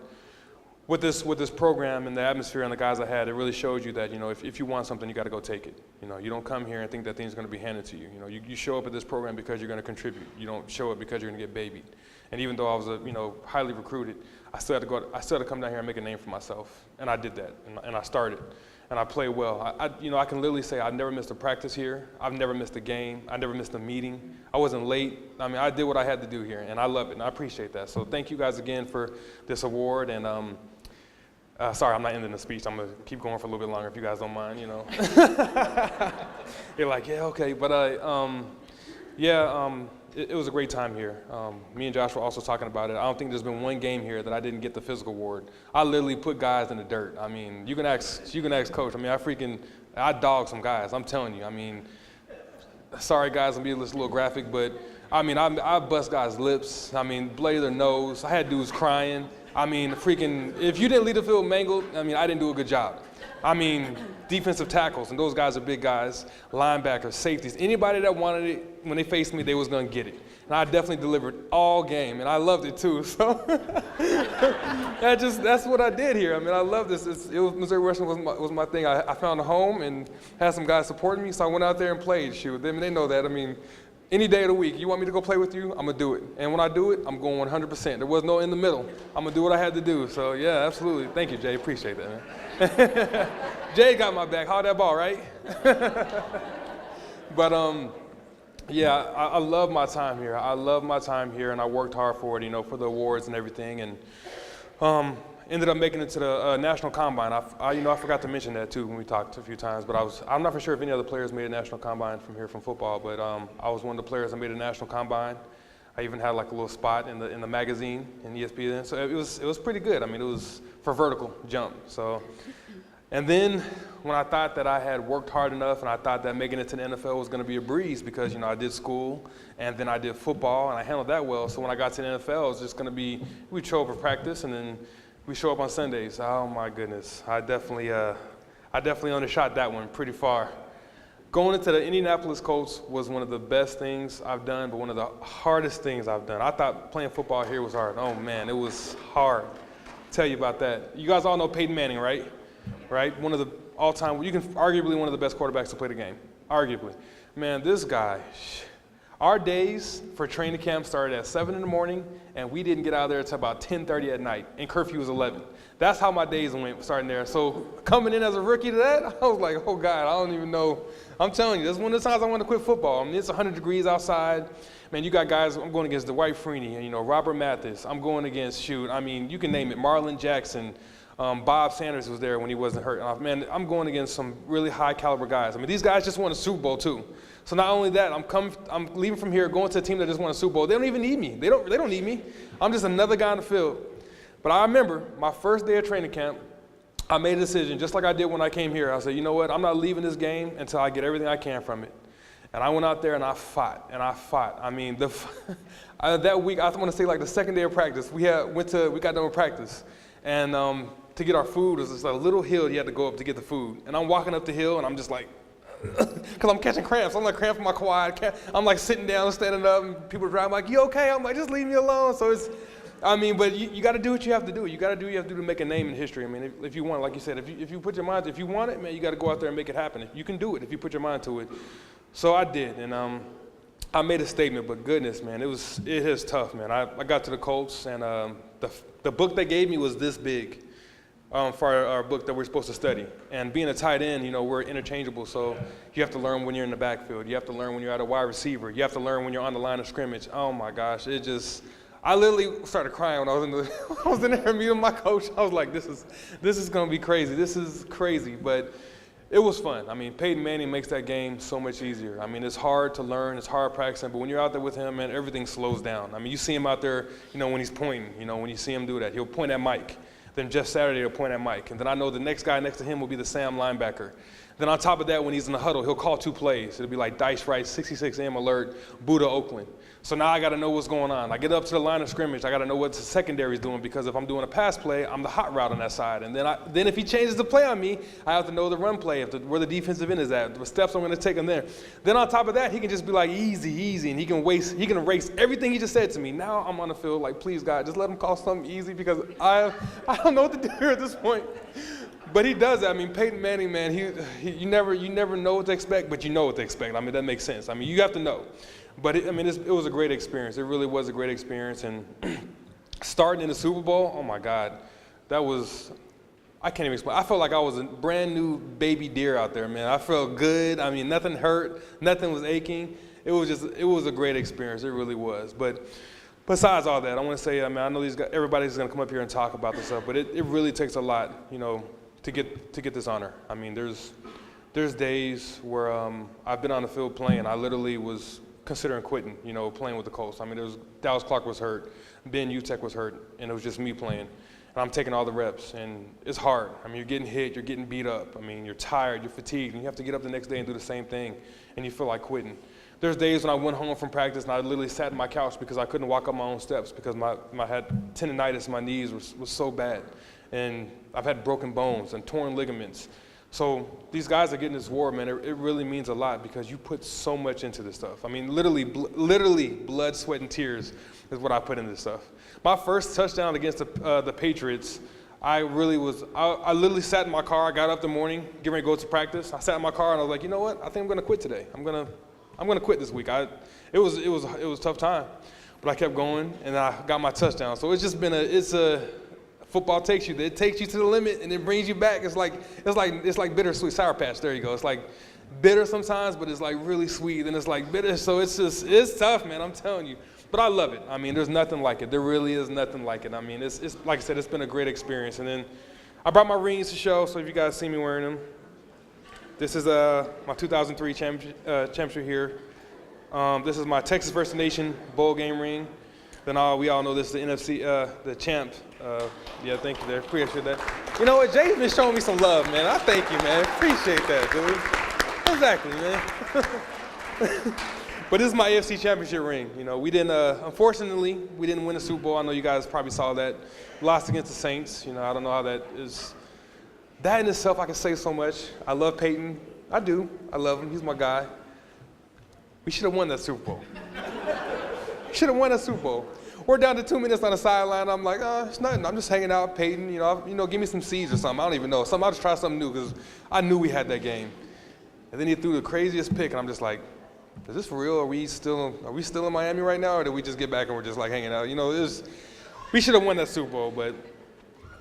with this program and the atmosphere and the guys I had, it really showed you that, you know, if you want something, you got to go take it. You know, you don't come here and think that things are going to be handed to you. You know, you show up at this program because you're going to contribute. You don't show up because you're going to get babied. And even though I was highly recruited, I still had to come down here and make a name for myself. And I did that, and I started, and I played well. I can literally say I never missed a practice here. I've never missed a game. I never missed a meeting. I wasn't late. I mean, I did what I had to do here, and I love it, and I appreciate that. So thank you guys again for this award, and sorry, I'm not ending the speech. I'm going to keep going for a little bit longer if you guys don't mind, you know. You're like, yeah, okay. But it was a great time here. Me and Josh were also talking about it. I don't think there's been one game here that I didn't get the physical award. I literally put guys in the dirt. I mean, you can ask Coach. I mean, I dogged some guys. I'm telling you. I mean, sorry guys, I'm being a little graphic, but I mean, I bust guys' lips. I mean, blade their nose. I had dudes crying. I mean, if you didn't lead the field mangled, I mean, I didn't do a good job. I mean, defensive tackles, and those guys are big guys, linebackers, safeties. Anybody that wanted it, when they faced me, they was going to get it. And I definitely delivered all game, and I loved it too. So that's what I did here. I mean, I love this. Missouri Western was my thing. I found a home and had some guys supporting me, so I went out there and played. Shoot, I mean, they know that. I mean, any day of the week, you want me to go play with you, I'm going to do it. And when I do it, I'm going 100%. There was no in the middle. I'm going to do what I had to do. So, yeah, absolutely. Thank you, Jay. Appreciate that, man. Jay got my back. How'd that ball, right? But, yeah, I love my time here. I love my time here, and I worked hard for it, you know, for the awards and everything. And ended up making it to the National Combine. I forgot to mention that too when we talked a few times, but I'm not for sure if any other players made a National Combine from here from football, but I was one of the players that made a National Combine. I even had like a little spot in the magazine in ESPN. So it was pretty good. I mean, it was for vertical jump. So, and then when I thought that I had worked hard enough and I thought that making it to the NFL was going to be a breeze because, I did school and then I did football and I handled that well. So when I got to the NFL, it was just going to be, we'd show up for practice and then we show up on Sundays. Oh my goodness. I definitely undershot that one pretty far. Going into the Indianapolis Colts was one of the best things I've done, but one of the hardest things I've done. I thought playing football here was hard. Oh man, it was hard. I'll tell you about that. You guys all know Peyton Manning, right? Right? One of the all-time, arguably one of the best quarterbacks to play the game. Arguably. Man, this guy, our days for training camp started at 7 in the morning, and we didn't get out of there until about 10:30 at night, and curfew was 11. That's how my days went starting there. So coming in as a rookie to that, I was like, oh God, I don't even know. I'm telling you, that's one of the times I want to quit football. I mean, it's 100 degrees outside. Man, you got guys, I'm going against Dwight Freeney, Robert Mathis. I'm going against, you can name it, Marlon Jackson. Bob Sanders was there when he wasn't hurt. Man, I'm going against some really high caliber guys. I mean, these guys just won a Super Bowl too. So not only that, I'm leaving from here, going to a team that just won a Super Bowl. They don't even need me. They don't need me. I'm just another guy on the field. But I remember my first day of training camp, I made a decision, just like I did when I came here. I said, you know what, I'm not leaving this game until I get everything I can from it. And I went out there and I fought. I mean, that week, I want to say like the second day of practice, we got done with practice. And to get our food, it was just a little hill you had to go up to get the food. And I'm walking up the hill and I'm just like, because I'm catching cramps. I'm like cramping my quad. I'm like sitting down, standing up, and people are driving like, you okay? I'm like, just leave me alone. So but you got to do what you have to do. You got to do what you have to do to make a name in history. I mean, if you want, like you said, if you put your mind, if you want it, man, you got to go out there and make it happen. You can do it if you put your mind to it. So I did, and I made a statement. But goodness, man, it is tough, man. I got to the Colts, and the book they gave me was this big for our book that we're supposed to study. And being a tight end, we're interchangeable. So you have to learn when you're in the backfield. You have to learn when you're at a wide receiver. You have to learn when you're on the line of scrimmage. Oh my gosh, I literally started crying when I was in there meeting my coach. I was like, this is going to be crazy. This is crazy, but it was fun. I mean, Peyton Manning makes that game so much easier. I mean, it's hard to learn, it's hard practicing, but when you're out there with him, man, everything slows down. I mean, you see him out there, when he's pointing, when you see him do that, he'll point at Mike. Then just Saturday, he'll point at Mike. And then I know the next guy next to him will be the Sam linebacker. Then on top of that, when he's in the huddle, he'll call 2 plays. It'll be like Dice Wright, 66M alert, Buddha Oakland. So now I got to know what's going on. I get up to the line of scrimmage. I got to know what the secondary is doing, because if I'm doing a pass play, I'm the hot route on that side. And then if he changes the play on me, I have to know the run play, where the defensive end is at, the steps I'm going to take him there. Then on top of that, he can just be like, easy, and he can erase everything he just said to me. Now I'm on the field like, please, God, just let him call something easy, because I don't know what to do here at this point. But he does that. I mean, Peyton Manning, man, you never know what to expect, but you know what to expect. I mean, that makes sense. I mean, you have to know. But it was a great experience. It really was a great experience. And starting in the Super Bowl, oh my God, I can't even explain. I felt like I was a brand new baby deer out there, man. I felt good. I mean, nothing hurt, nothing was aching. It was a great experience. It really was. But besides all that, I want to say, I know these guys, everybody's going to come up here and talk about this stuff, but it really takes a lot, to get this honor. I mean, there's days where I've been on the field playing. I literally was considering quitting, playing with the Colts. I mean, Dallas Clark was hurt, Ben Utek was hurt, and it was just me playing. And I'm taking all the reps, and it's hard. I mean, you're getting hit, you're getting beat up. I mean, you're tired, you're fatigued, and you have to get up the next day and do the same thing, and you feel like quitting. There's days when I went home from practice and I literally sat on my couch because I couldn't walk up my own steps because I had tendonitis in my knees was so bad. And I've had broken bones and torn ligaments. So these guys are getting this award, man. It really means a lot because you put so much into this stuff. I mean, literally blood, sweat, and tears is what I put into this stuff. My first touchdown against the Patriots, I literally sat in my car. I got up in the morning, getting ready to go to practice. I sat in my car and I was like, you know what? I think I'm going to quit today. I'm gonna quit this week. It was a tough time, but I kept going and I got my touchdown. So it's just been football takes you to the limit and it brings you back. It's like bittersweet Sour Patch. There you go. It's like bitter sometimes, but it's like really sweet. And it's like bitter. So it's tough, man. I'm telling you. But I love it. I mean, there's nothing like it. There really is nothing like it. I mean, it's like I said, it's been a great experience. And then I brought my rings to show. So if you guys see me wearing them, this is my 2003 championship here. This is my Texas First Nation bowl game ring. Then we all know this is the NFC, the champ. Yeah, thank you there. Appreciate that. You know what? Jay's been showing me some love, man. I thank you, man. Appreciate that, dude. Exactly, man. But this is my AFC Championship ring. You know, we didn't, unfortunately, we didn't win the Super Bowl. I know you guys probably saw that. Lost against the Saints. You know, I don't know how that is. That in itself, I can say so much. I love Peyton. I do. I love him. He's my guy. We should have won that Super Bowl. Should have won that Super Bowl. We're down to 2 minutes on the sideline. I'm like, it's nothing. I'm just hanging out, Peyton. You know, give me some seeds or something. I don't even know. I'll just try something new because I knew we had that game. And then he threw the craziest pick, and I'm just like, is this for real? Are we still in Miami right now, or did we just get back and we're just like hanging out? You know, we should have won that Super Bowl, but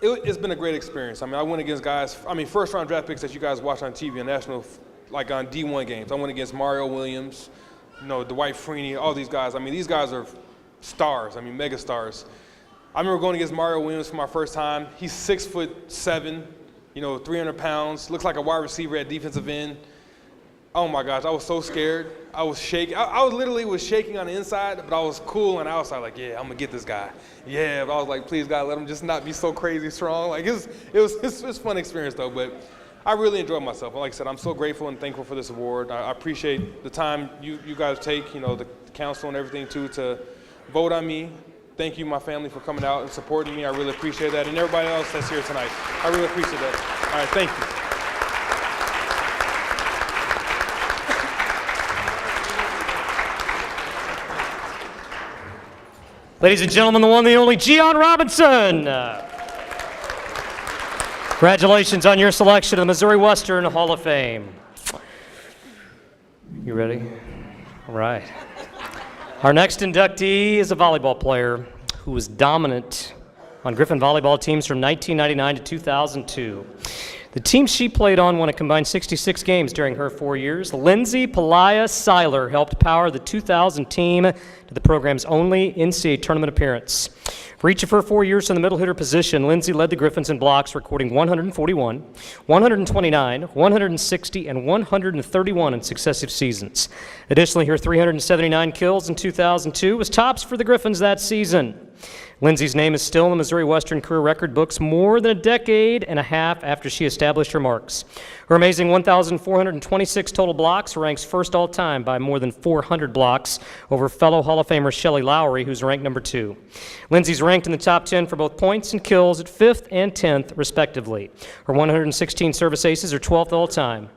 it's been a great experience. I mean, I went against guys. I mean, first-round draft picks that you guys watch on TV, on national, like on D1 games. I went against Mario Williams, you know, Dwight Freeney, all these guys. I mean, these guys are stars. I mean, mega stars. I remember going against Mario Williams for my first time. He's 6'7", you know, 300 pounds. Looks like a wide receiver at defensive end. Oh my gosh, I was so scared. I was shaking. I was literally shaking on the inside, but I was cool on the outside. Like, yeah, I'm gonna get this guy. Yeah, but I was like, please God, let him just not be so crazy strong. Like, it was a fun experience though. But I really enjoyed myself. Like I said, I'm so grateful and thankful for this award. I appreciate the time you guys take, you know, the council and everything too, to vote on me. Thank you, my family, for coming out and supporting me. I really appreciate that, and everybody else that's here tonight. I really appreciate that. All right, thank you. Ladies and gentlemen, the one, the only Geon Robinson. Congratulations on your selection to the Missouri Western Hall of Fame. You ready? All right. Our next inductee is a volleyball player who was dominant on Griffin volleyball teams from 1999 to 2002. The team she played on won a combined 66 games during her 4 years. Lindsay Siler helped power the 2000 team to the program's only NCAA tournament appearance. For each of her 4 years in the middle hitter position, Lindsay led the Griffins in blocks, recording 141, 129, 160, and 131 in successive seasons. Additionally, her 379 kills in 2002 was tops for the Griffins that season. Lindsay's name is still in the Missouri Western career record books more than a decade and a half after she established her marks. Her amazing 1,426 total blocks ranks first all-time by more than 400 blocks over fellow Hall of Famer Shelley Lowry, who's ranked number 2. Lindsay's ranked in the top 10 for both points and kills at 5th and 10th, respectively. Her 116 service aces are 12th all-time.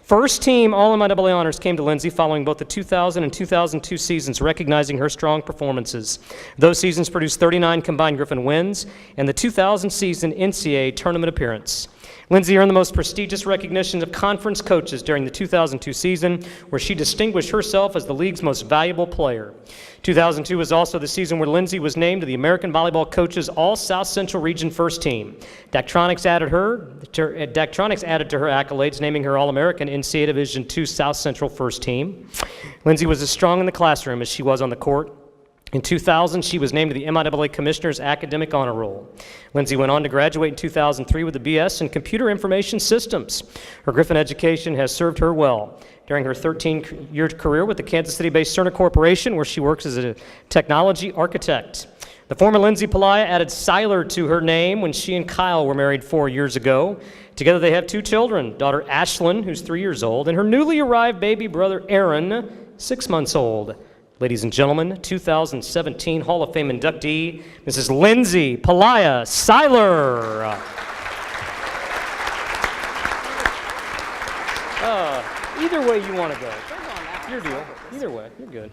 First team All-MIAA honors came to Lindsay following both the 2000 and 2002 seasons, recognizing her strong performances. Those seasons produced 39 combined Griffin wins and the 2000 season NCAA tournament appearance. Lindsay earned the most prestigious recognition of conference coaches during the 2002 season, where she distinguished herself as the league's most valuable player. 2002 was also the season where Lindsay was named to the American Volleyball Coaches All-South Central Region First Team. Daktronics added to her accolades, naming her All-American NCAA Division II South Central First Team. Lindsay was as strong in the classroom as she was on the court. In 2000, she was named to the MIAA Commissioner's Academic Honor Roll. Lindsay went on to graduate in 2003 with a BS in Computer Information Systems. Her Griffin education has served her well during her 13-year career with the Kansas City-based Cerner Corporation, where she works as a technology architect. The former Lindsay Pelaia added Siler to her name when she and Kyle were married 4 years ago. Together they have 2 children, daughter Ashlyn, who's 3 years old, and her newly arrived baby brother Aaron, 6 months old. Ladies and gentlemen, 2017 Hall of Fame inductee, Mrs. Lindsay Pelaia Siler. Either way you want to go. Your deal. Either way, you're good.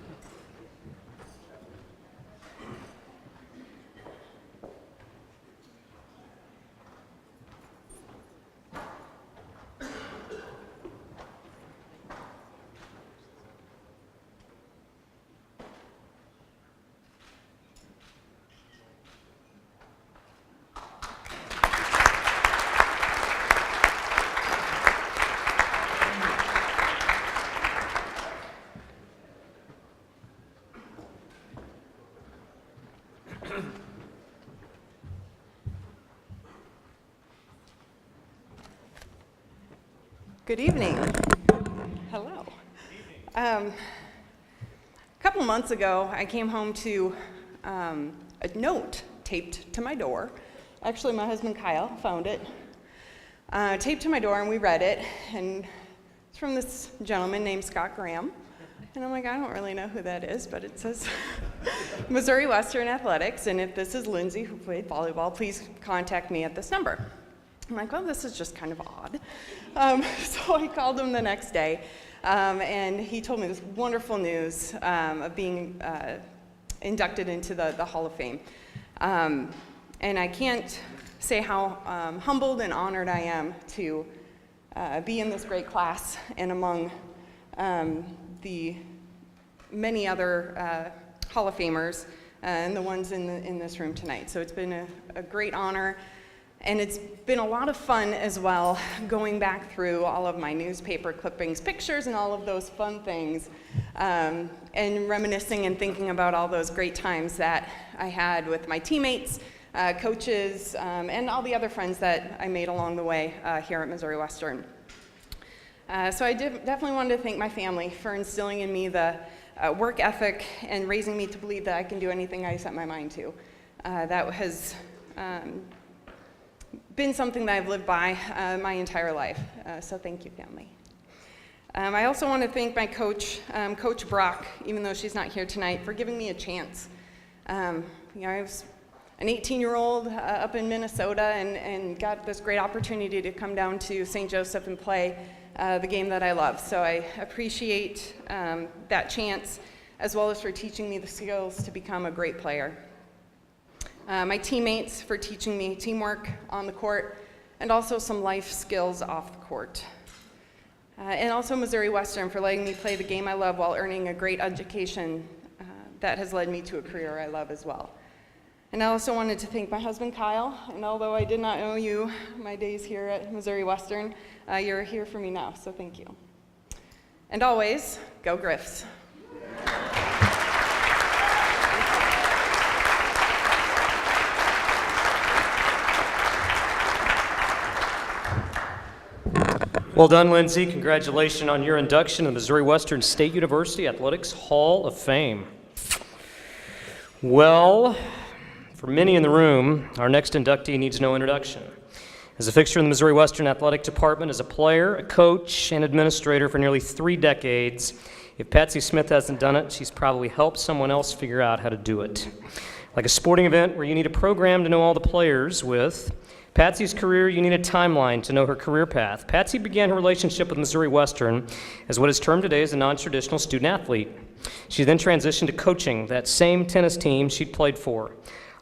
Good evening. Hello. couple months ago, I came home to a note taped to my door. Actually, my husband Kyle found it, taped to my door, and we read it. And it's from this gentleman named Scott Graham. And I'm like, I don't really know who that is, but it says Missouri Western Athletics, and if this is Lindsay who played volleyball, please contact me at this number. I'm like, well, this is just kind of odd. So I called him the next day, and he told me this wonderful news of being inducted into the Hall of Fame. And I can't say how humbled and honored I am to be in this great class and among the many other Hall of Famers and the ones in this room tonight. So it's been a great honor, and it's been a lot of fun as well, going back through all of my newspaper clippings, pictures, and all of those fun things, and reminiscing and thinking about all those great times that I had with my teammates, coaches, and all the other friends that I made along the way here at Missouri Western. So I definitely wanted to thank my family for instilling in me the work ethic and raising me to believe that I can do anything I set my mind to. That has been something that I've lived by my entire life. So thank you, family. I also want to thank my coach, Coach Brock, even though she's not here tonight, for giving me a chance. I was an 18-year-old up in Minnesota and got this great opportunity to come down to St. Joseph and play the game that I love. So I appreciate that chance, as well as for teaching me the skills to become a great player. My teammates for teaching me teamwork on the court, and also some life skills off the court. And also Missouri Western for letting me play the game I love while earning a great education that has led me to a career I love as well. And I also wanted to thank my husband, Kyle, and although I did not know you my days here at Missouri Western, you're here for me now, so thank you. And always, go Griffs. Well done, Lindsay. Congratulations on your induction to the Missouri Western State University Athletics Hall of Fame. Well, for many in the room, our next inductee needs no introduction. As a fixture in the Missouri Western Athletic Department, as a player, a coach, and administrator for nearly 3 decades, if Patsy Smith hasn't done it, she's probably helped someone else figure out how to do it. Like a sporting event where you need a program to know all the players with, Patsy's career, you need a timeline to know her career path. Patsy began her relationship with Missouri Western as what is termed today as a non-traditional student athlete. She then transitioned to coaching that same tennis team she'd played for.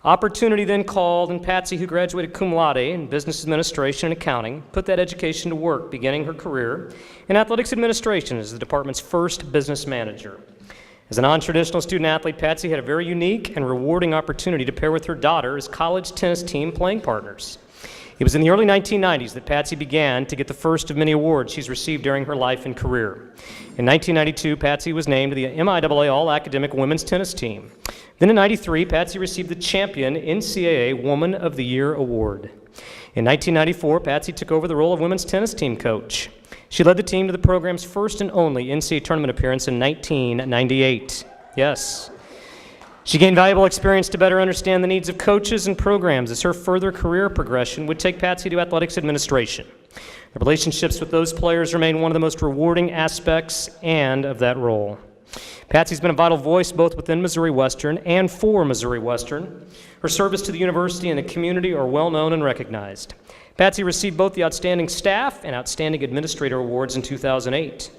Opportunity then called, and Patsy, who graduated cum laude in business administration and accounting, put that education to work, beginning her career in athletics administration as the department's first business manager. As a non-traditional student athlete, Patsy had a very unique and rewarding opportunity to pair with her daughter as college tennis team playing partners. It was in the early 1990s that Patsy began to get the first of many awards she's received during her life and career. In 1992, Patsy was named to the MIAA All-Academic Women's Tennis Team. Then in 93, Patsy received the Champion NCAA Woman of the Year Award. In 1994, Patsy took over the role of women's tennis team coach. She led the team to the program's first and only NCAA tournament appearance in 1998. Yes. She gained valuable experience to better understand the needs of coaches and programs as her further career progression would take Patsy to athletics administration. The relationships with those players remain one of the most rewarding aspects and of that role. Patsy's been a vital voice both within Missouri Western and for Missouri Western. Her service to the university and the community are well known and recognized. Patsy received both the Outstanding Staff and Outstanding Administrator Awards in 2008.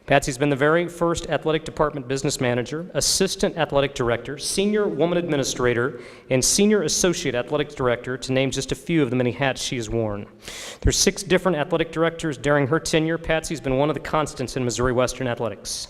Patsy's been the very first athletic department business manager, assistant athletic director, senior woman administrator, and senior associate athletic director, to name just a few of the many hats she has worn. There's 6 different athletic directors during her tenure. Patsy's been one of the constants in Missouri Western athletics.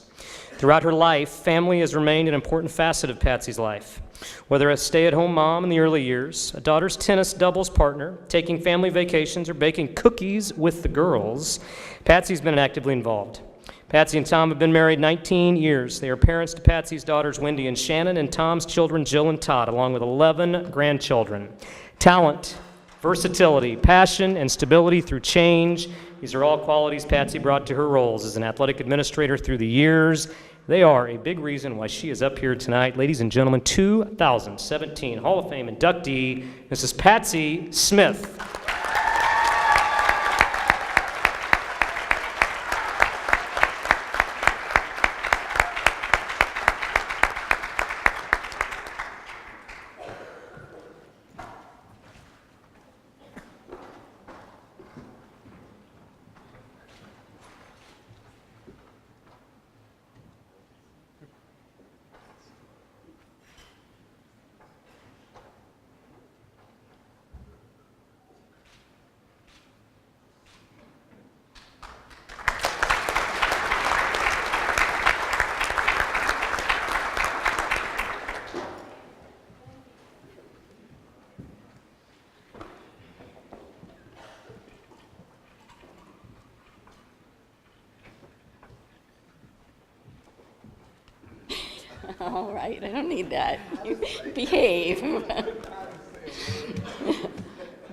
Throughout her life, family has remained an important facet of Patsy's life. Whether a stay-at-home mom in the early years, a daughter's tennis doubles partner, taking family vacations, or baking cookies with the girls, Patsy's been actively involved. Patsy and Tom have been married 19 years. They are parents to Patsy's daughters, Wendy and Shannon, and Tom's children, Jill and Todd, along with 11 grandchildren. Talent, versatility, passion, and stability through change. These are all qualities Patsy brought to her roles as an athletic administrator through the years They are a big reason why she is up here tonight. Ladies and gentlemen, 2017 Hall of Fame inductee, Mrs. Patsy Smith. All right, I don't need that. You behave.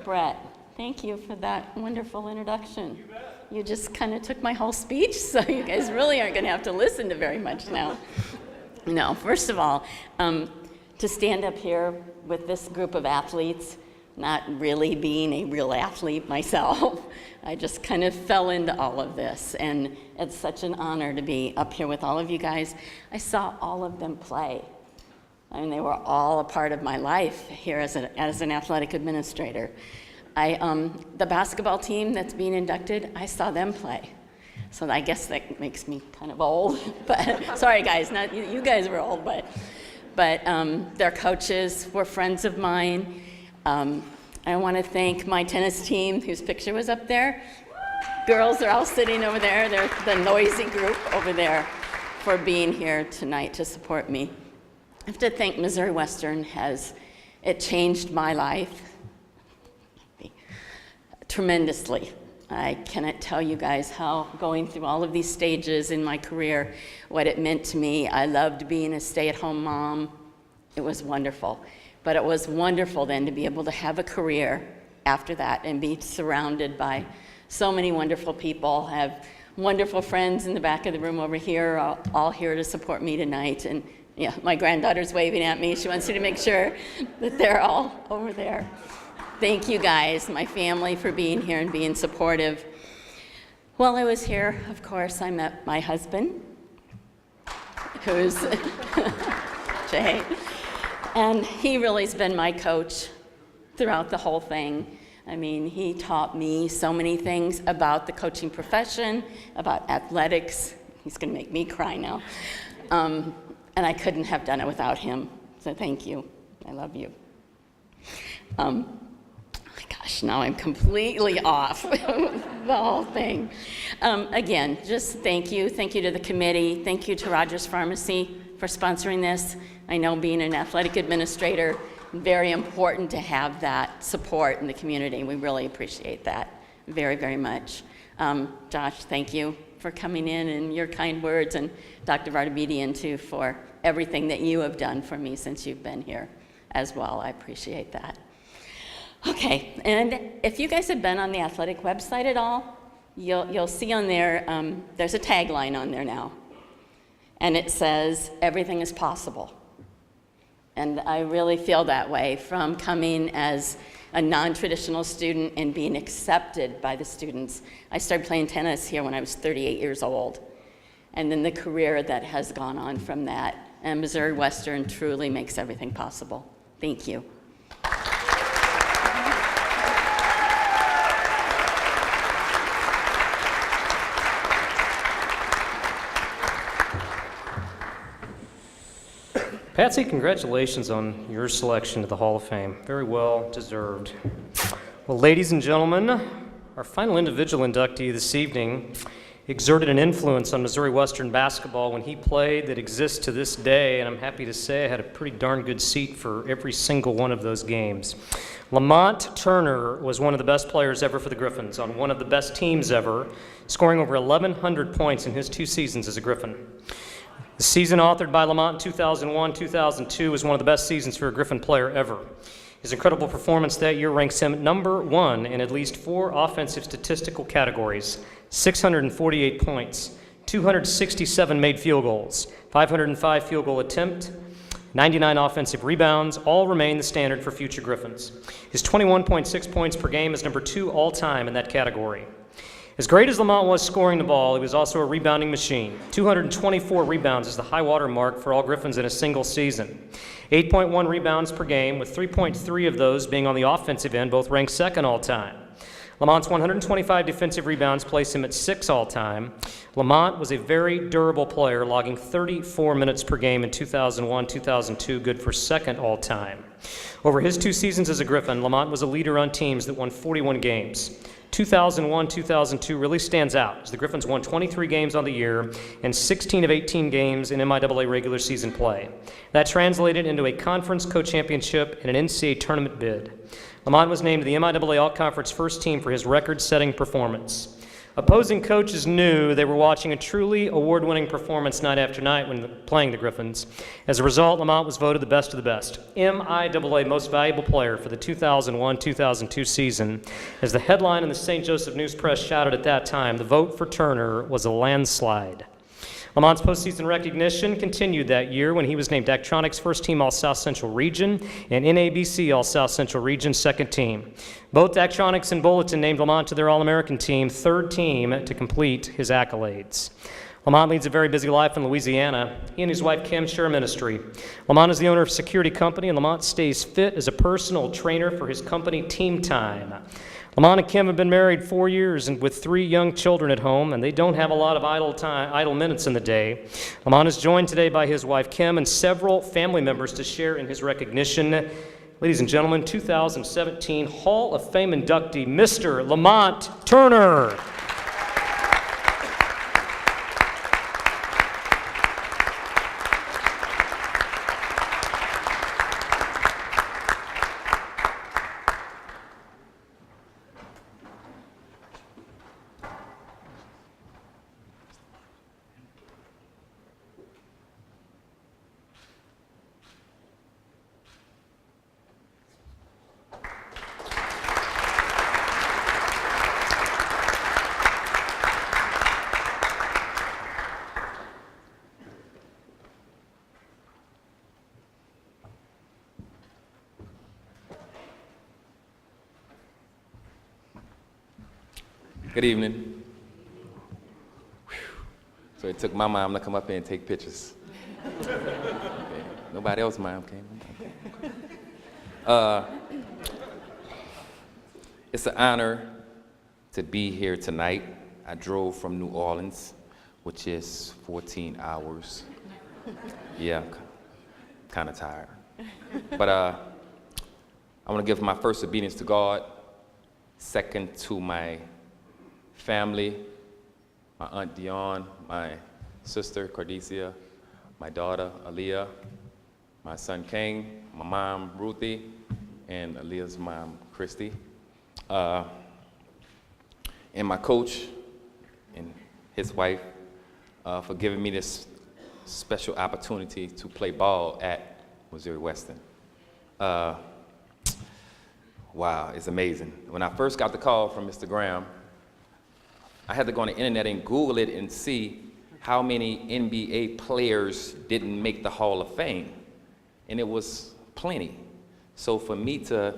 Brett, thank you for that wonderful introduction. You just kind of took my whole speech, so you guys really aren't going to have to listen to very much now. No, first of all, to stand up here with this group of athletes, not really being a real athlete myself, I just kind of fell into all of this, and it's such an honor to be up here with all of you guys. I saw all of them play. I mean, they were all a part of my life here as an athletic administrator. The basketball team that's being inducted, I saw them play. So I guess that makes me kind of old, but sorry guys, not you guys were old, but their coaches were friends of mine. I want to thank my tennis team, whose picture was up there. Girls are all sitting over there. They're the noisy group over there for being here tonight to support me. I have to thank Missouri Western. It changed my life tremendously. I cannot tell you guys how going through all of these stages in my career, what it meant to me. I loved being a stay-at-home mom. It was wonderful. But it was wonderful then to be able to have a career after that and be surrounded by so many wonderful people, have wonderful friends in the back of the room over here, all here to support me tonight. And yeah, my granddaughter's waving at me. She wants me to make sure that they're all over there. Thank you guys, my family, for being here and being supportive. While I was here, of course, I met my husband, who's Jay. And he really has been my coach throughout the whole thing. I mean, he taught me so many things about the coaching profession, about athletics. He's going to make me cry now. And I couldn't have done it without him. So thank you. I love you. Oh my gosh, now I'm completely off the whole thing. Again, just thank you. Thank you to the committee. Thank you to Rogers Pharmacy for sponsoring this. I know being an athletic administrator, very important to have that support in the community. We really appreciate that very, very much. Josh, thank you for coming in and your kind words, and Dr. Vardabedian too for everything that you have done for me since you've been here as well. I appreciate that. Okay, and if you guys have been on the athletic website at all, you'll see on there, there's a tagline on there now. And it says, everything is possible. And I really feel that way from coming as a non-traditional student and being accepted by the students. I started playing tennis here when I was 38 years old. And then the career that has gone on from that. And Missouri Western truly makes everything possible. Thank you. Patsy, congratulations on your selection to the Hall of Fame. Very well deserved. Well, ladies and gentlemen, our final individual inductee this evening exerted an influence on Missouri Western basketball when he played that exists to this day, and I'm happy to say I had a pretty darn good seat for every single one of those games. Lamont Turner was one of the best players ever for the Griffins on one of the best teams ever, scoring over 1,100 points in his 2 seasons as a Griffin. The season authored by Lamont in 2001-2002 was one of the best seasons for a Griffin player ever. His incredible performance that year ranks him #1 in at least 4 offensive statistical categories: 648 points, 267 made field goals, 505 field goal attempt, 99 offensive rebounds, all remain the standard for future Griffins. His 21.6 points per game is number 2 all-time in that category. As great as Lamont was scoring the ball, he was also a rebounding machine. 224 rebounds is the high water mark for all Griffins in a single season. 8.1 rebounds per game, with 3.3 of those being on the offensive end, both ranked second all-time. Lamont's 125 defensive rebounds place him at 6 all-time. Lamont was a very durable player, logging 34 minutes per game in 2001-2002, good for second all-time. Over his 2 seasons as a Griffin, Lamont was a leader on teams that won 41 games. 2001-2002 really stands out, as the Griffins won 23 games on the year and 16 of 18 games in MIAA regular season play. That translated into a conference co-championship and an NCAA tournament bid. Lamont was named the MIAA All-Conference first team for his record-setting performance. Opposing coaches knew they were watching a truly award-winning performance night after night when playing the Griffins. As a result, Lamont was voted the best of the best, MIAA Most Valuable Player for the 2001-2002 season. As the headline in the St. Joseph News Press shouted at that time, the vote for Turner was a landslide. Lamont's postseason recognition continued that year when he was named Daktronics First Team All-South Central Region and NABC All-South Central Region Second Team. Both Daktronics and Bulletin named Lamont to their All-American team, third team to complete his accolades. Lamont leads a very busy life in Louisiana. He and his wife Kim share a ministry. Lamont is the owner of a security company, and Lamont stays fit as a personal trainer for his company, Team Time. Lamont and Kim have been married 4 years and with 3 young children at home, and they don't have a lot of idle minutes in the day. Lamont is joined today by his wife Kim and several family members to share in his recognition. Ladies and gentlemen, 2017 Hall of Fame inductee, Mr. Lamont Turner. Good evening. Whew. So it took my mom to come up here and take pictures. Okay. Nobody else mom came. It's an honor to be here tonight. I drove from New Orleans, which is 14 hours. Yeah, kind of tired. But I want to give my first obedience to God, second to my family, my Aunt Geon, my sister Cordesia, my daughter Aaliyah, my son King, my mom Ruthie, and Aaliyah's mom Christy, and my coach and his wife for giving me this special opportunity to play ball at Missouri Western. Wow, it's amazing. When I first got the call from Mr. Graham, I had to go on the internet and Google it and see how many NBA players didn't make the Hall of Fame. And it was plenty. So for me to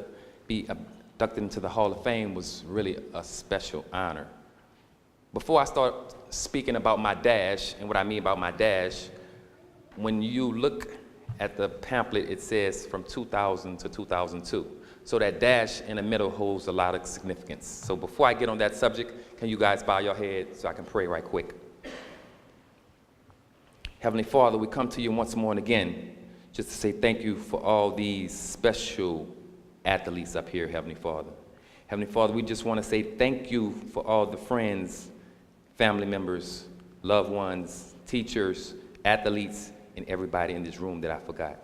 be inducted into the Hall of Fame was really a special honor. Before I start speaking about my dash, and what I mean about my dash, when you look at the pamphlet, it says from 2000 to 2002. So that dash in the middle holds a lot of significance. So before I get on that subject, can you guys bow your head so I can pray right quick? Heavenly Father, we come to you once more and again just to say thank you for all these special athletes up here, Heavenly Father. Heavenly Father, we just want to say thank you for all the friends, family members, loved ones, teachers, athletes, and everybody in this room that I forgot.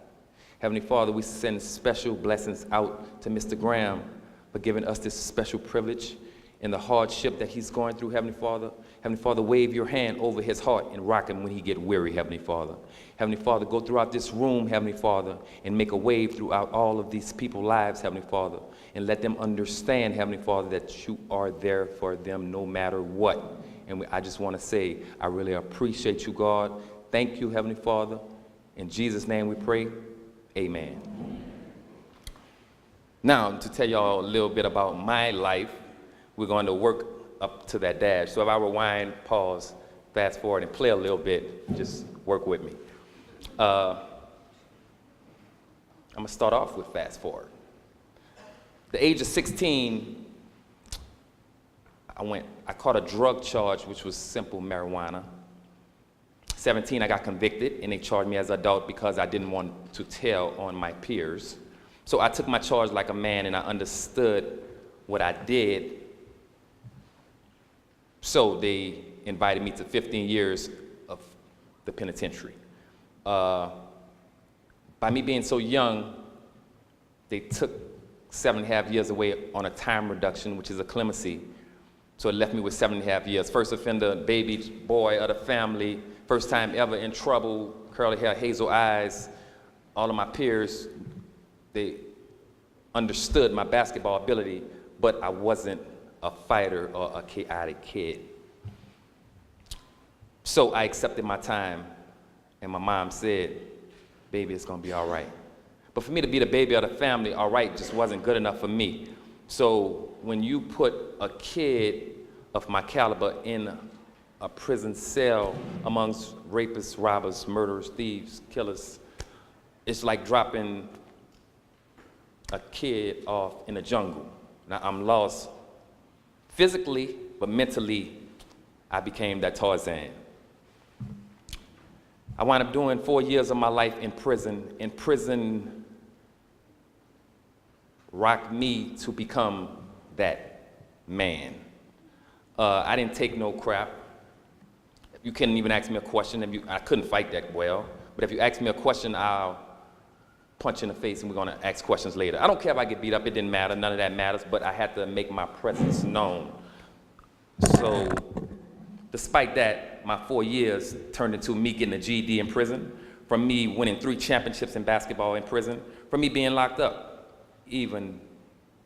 Heavenly Father, we send special blessings out to Mr. Graham for giving us this special privilege. in the hardship that he's going through, Heavenly Father. Heavenly Father, wave your hand over his heart and rock him when he get weary, Heavenly Father. Heavenly Father, go throughout this room, Heavenly Father, and make a wave throughout all of these people's lives, Heavenly Father, and let them understand, Heavenly Father, that you are there for them no matter what. And I just want to say, I really appreciate you, God. Thank you, Heavenly Father. In Jesus' name we pray, amen. Now, to tell y'all a little bit about my life, we're going to work up to that dash. So if I rewind, pause, fast forward, and play a little bit, just work with me. I'm going to start off with fast forward. The age of 16, I caught a drug charge, which was simple marijuana. 17, I got convicted, and they charged me as an adult because I didn't want to tell on my peers. So I took my charge like a man, and I understood what I did. So they invited me to 15 years of the penitentiary. By me being so young, they took 7.5 years away on a time reduction, which is a clemency. So it left me with 7.5 years. First offender, baby boy of the family, first time ever in trouble, curly hair, hazel eyes. All of my peers, they understood my basketball ability, but I wasn't a fighter or a chaotic kid. So I accepted my time, and my mom said, baby, it's gonna be all right. But for me to be the baby of the family, all right just wasn't good enough for me. So when you put a kid of my caliber in a prison cell amongst rapists, robbers, murderers, thieves, killers, it's like dropping a kid off in the jungle. Now I'm lost physically, but mentally, I became that Tarzan. I wound up doing 4 years of my life in prison. And prison rocked me to become that man. I didn't take no crap. You couldn't even ask me a question. I couldn't fight that well. But if you ask me a question, I'll punch you in the face, and we're going to ask questions later. I don't care if I get beat up. It didn't matter. None of that matters. But I had to make my presence known. So despite that, my 4 years turned into me getting a GED in prison, from me winning 3 championships in basketball in prison, from me being locked up, even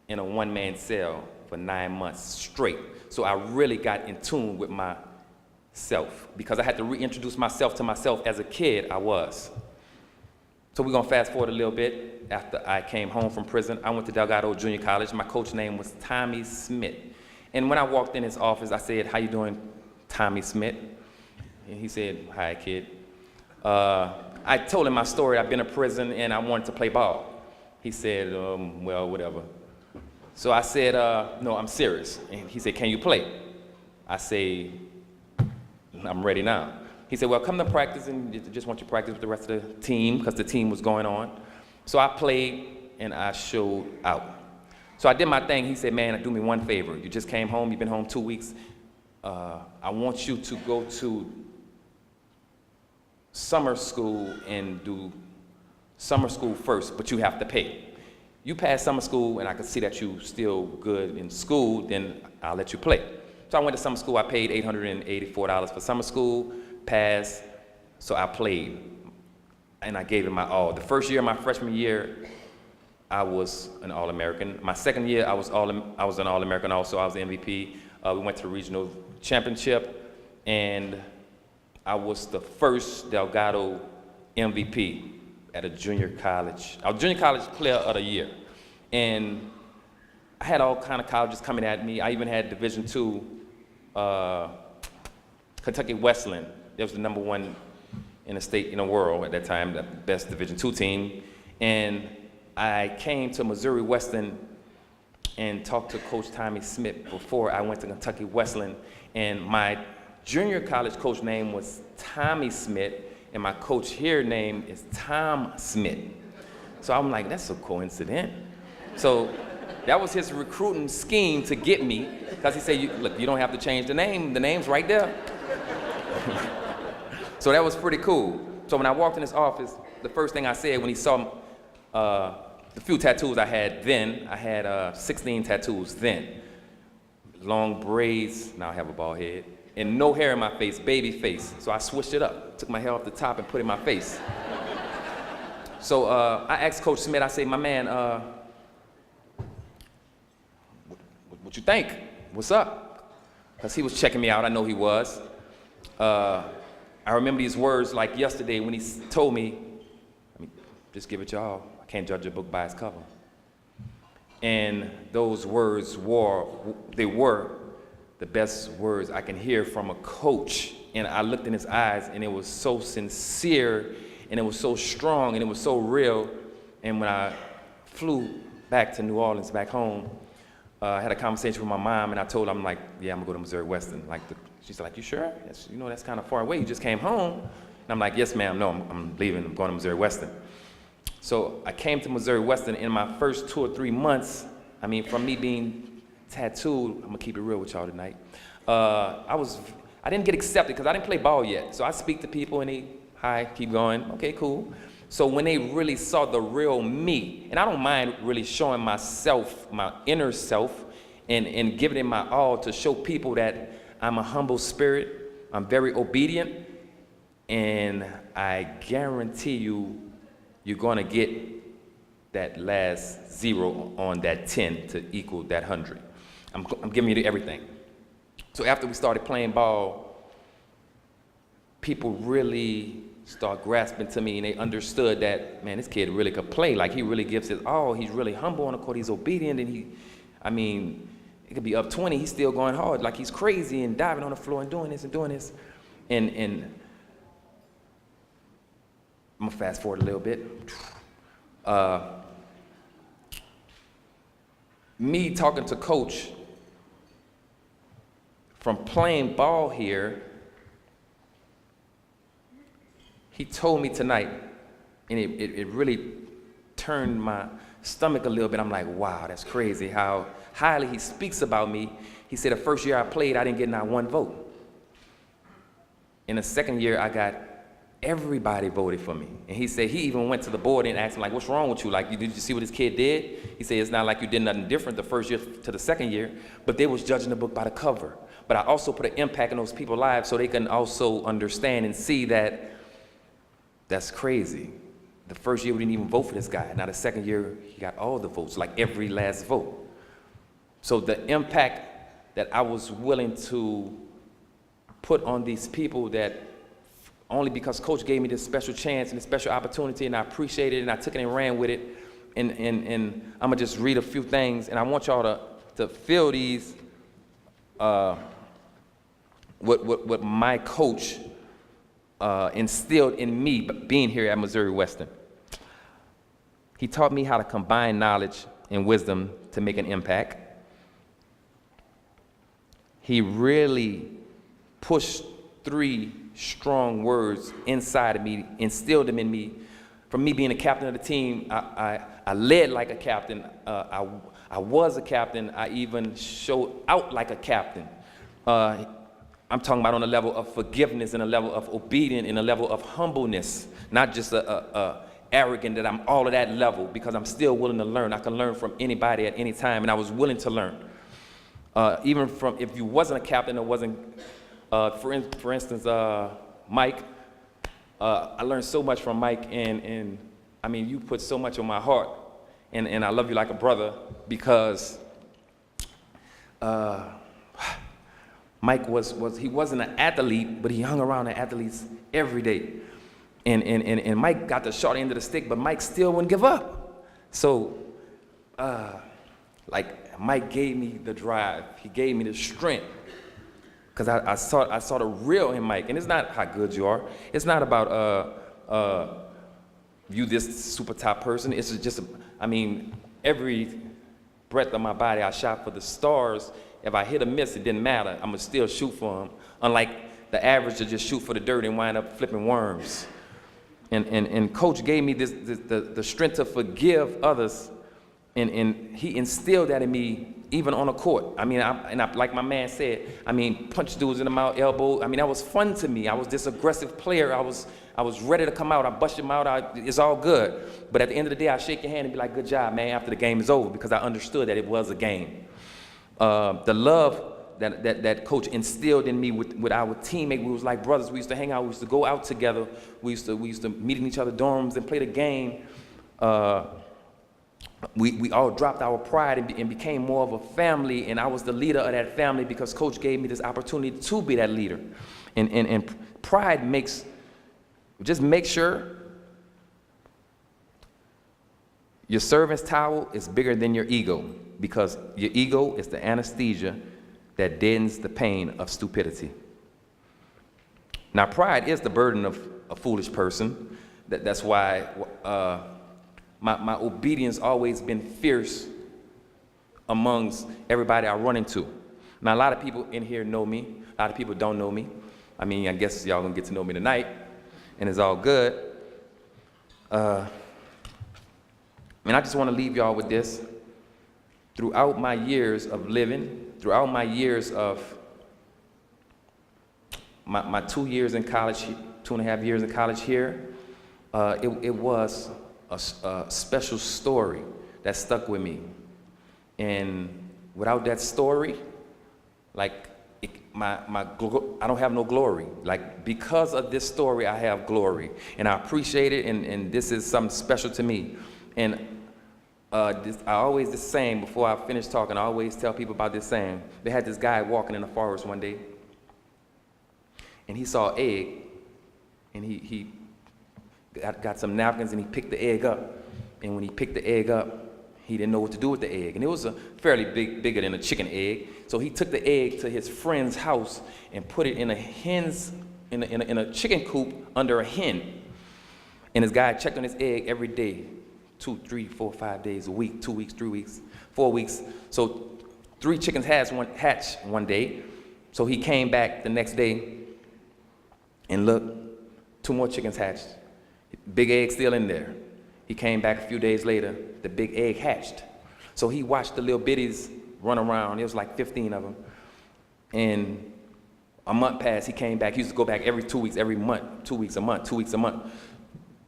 in a one-man cell for 9 months straight. So I really got in tune with myself, because I had to reintroduce myself to myself as a kid I was. So we're gonna fast forward a little bit. After I came home from prison, I went to Delgado Junior College. My coach's name was Tommy Smith. And when I walked in his office, I said, "How you doing, Tommy Smith?" And he said, "Hi, kid." I told him my story. I've been in prison and I wanted to play ball. He said, "Well, whatever." So I said, "No, I'm serious." And he said, "Can you play?" I say, "I'm ready now." He said, "Well, come to practice, and just want you to practice with the rest of the team," because the team was going on. So I played and I showed out. So I did my thing. He said, "Man, do me one favor. You just came home. You've been home 2 weeks. I want you to go to summer school and do summer school first, but you have to pay. You pass summer school and I can see that you still good in school, then I'll let you play." So I went to summer school. I paid $884 for summer school, passed, so I played. And I gave it my all. The first year, my freshman year, I was an All-American. My second year, I was an All-American also. I was the MVP. We went to the regional championship, and I was the first Delgado MVP at a junior college. I was junior college player of the year. And I had all kind of colleges coming at me. I even had Division II, Kentucky Wesleyan. That was the #1 in the state, in the world at that time, the best Division II team. And I came to Missouri Western and talked to Coach Tommy Smith before I went to Kentucky Wesleyan. And my junior college coach name was Tommy Smith, and my coach here name is Tom Smith. So I'm like, that's a coincidence. So that was his recruiting scheme to get me, because he said, "Look, you don't have to change the name. The name's right there." So that was pretty cool. So when I walked in his office, the first thing I said when he saw the few tattoos I had then, I had 16 tattoos then. long braids, now I have a bald head, and no hair in my face, baby face. So I switched it up, took my hair off the top and put it in my face. So I asked Coach Smith, I say, my man, what you think? What's up? Because he was checking me out, I know he was. I remember these words like yesterday when he told me, I mean, just give it y'all. I can't judge a book by its cover. And those words were the best words I can hear from a coach. And I looked in his eyes and it was so sincere and it was so strong and it was so real. And when I flew back to New Orleans, back home, I had a conversation with my mom and I told her, I'm like, yeah, I'm gonna go to Missouri Western. She's like, you sure? That's kind of far away. You just came home. And I'm like, yes, ma'am. No, I'm leaving. I'm going to Missouri Western. So I came to Missouri Western in my first 2 or 3 months. I mean, from me being tattooed, I'm gonna keep it real with y'all tonight. I didn't get accepted because I didn't play ball yet. So I speak to people and hi, keep going. Okay, cool. So when they really saw the real me, and I don't mind really showing myself, my inner self, and giving it my all to show people that I'm a humble spirit, I'm very obedient, and I guarantee you're gonna get that last 0 on that 10 to equal that 100. I'm giving you everything. So after we started playing ball, people really start grasping to me and they understood that, man, this kid really could play. Like he really gives his all. He's really humble on the court. He's obedient and it could be up 20, he's still going hard. Like he's crazy and diving on the floor and doing this and doing this. And I'm gonna fast forward a little bit. Me talking to Coach from playing ball here, he told me tonight, and it really turned my stomach a little bit. I'm like, wow, that's crazy how highly he speaks about me. He said the first year I played, I didn't get not 1 vote. In the second year, I got everybody voted for me. And he said he even went to the board and asked him, like, what's wrong with you? Like, did you see what this kid did? He said, it's not like you did nothing different the first year to the second year, but they was judging the book by the cover. But I also put an impact in those people's lives so they can also understand and see that that's crazy. The first year we didn't even vote for this guy. Now the second year, he got all the votes, like every last vote. So the impact that I was willing to put on these people, that only because Coach gave me this special chance and this special opportunity, and I appreciated it and I took it and ran with it. And I'm gonna just read a few things, and I want y'all to feel these, what my coach instilled in me being here at Missouri Western. He taught me how to combine knowledge and wisdom to make an impact. He really pushed 3 strong words inside of me, instilled them in me. From me being a captain of the team, I led like a captain. I was a captain. I even showed out like a captain. I'm talking about on a level of forgiveness and a level of obedience and a level of humbleness, not just arrogant that I'm all of that level, because I'm still willing to learn. I can learn from anybody at any time, and I was willing to learn. Even from, if you wasn't a captain or wasn't, for instance, Mike, I learned so much from Mike, and I mean, you put so much on my heart, and I love you like a brother, because Mike he wasn't an athlete, but he hung around the athletes every day. And Mike got the short end of the stick, but Mike still wouldn't give up. So, like, Mike gave me the drive. He gave me the strength. Because I saw the real in Mike. And it's not how good you are. It's not about you this super top person. It's just, I mean, every breath of my body, I shot for the stars. If I hit or miss, it didn't matter. I'm going to still shoot for them. Unlike the average to just shoot for the dirt and wind up flipping worms. And Coach gave me the strength to forgive others. And he instilled that in me even on the court. I mean, like my man said, I mean, punch dudes in the mouth, elbow. I mean, that was fun to me. I was this aggressive player. I was ready to come out. I bust him out. It's all good. But at the end of the day, I shake your hand and be like, good job, man, after the game is over, because I understood that it was a game. The love that coach instilled in me with our teammate. We was like brothers. We used to hang out. We used to go out together. We used to meet in each other's dorms and play the game. We all dropped our pride and became more of a family, and I was the leader of that family because Coach gave me this opportunity to be that leader. And pride just make sure your servant's towel is bigger than your ego, because your ego is the anesthesia that deadens the pain of stupidity. Now, pride is the burden of a foolish person. That's why my obedience always been fierce amongst everybody I run into. Now, a lot of people in here know me. A lot of people don't know me. I mean, I guess y'all gonna get to know me tonight, and it's all good. And I just want to leave y'all with this. Throughout my years of living, throughout my years of my 2 years in college, 2.5 years in college here, it was a special story that stuck with me. And without that story, like I don't have no glory. Like, because of this story, I have glory, and I appreciate it. And this is something special to me. And I always the same. Before I finish talking, I always tell people about this saying. They had this guy walking in the forest one day, and he saw an egg, and he got some napkins, and he picked the egg up. And when he picked the egg up, he didn't know what to do with the egg. And it was a fairly bigger than a chicken egg. So he took the egg to his friend's house and put it in a chicken coop under a hen. And this guy checked on his egg every day, 2, 3, 4, 5 days a week, 2 weeks, 3 weeks, 4 weeks. So 3 chickens hatched one day. So he came back the next day and looked, 2 more chickens hatched. Big egg still in there. He came back a few days later, the big egg hatched. So he watched the little bitties run around. It was like 15 of them. And a month passed, he came back. He used to go back every 2 weeks, every month, 2 weeks a month, 2 weeks a month.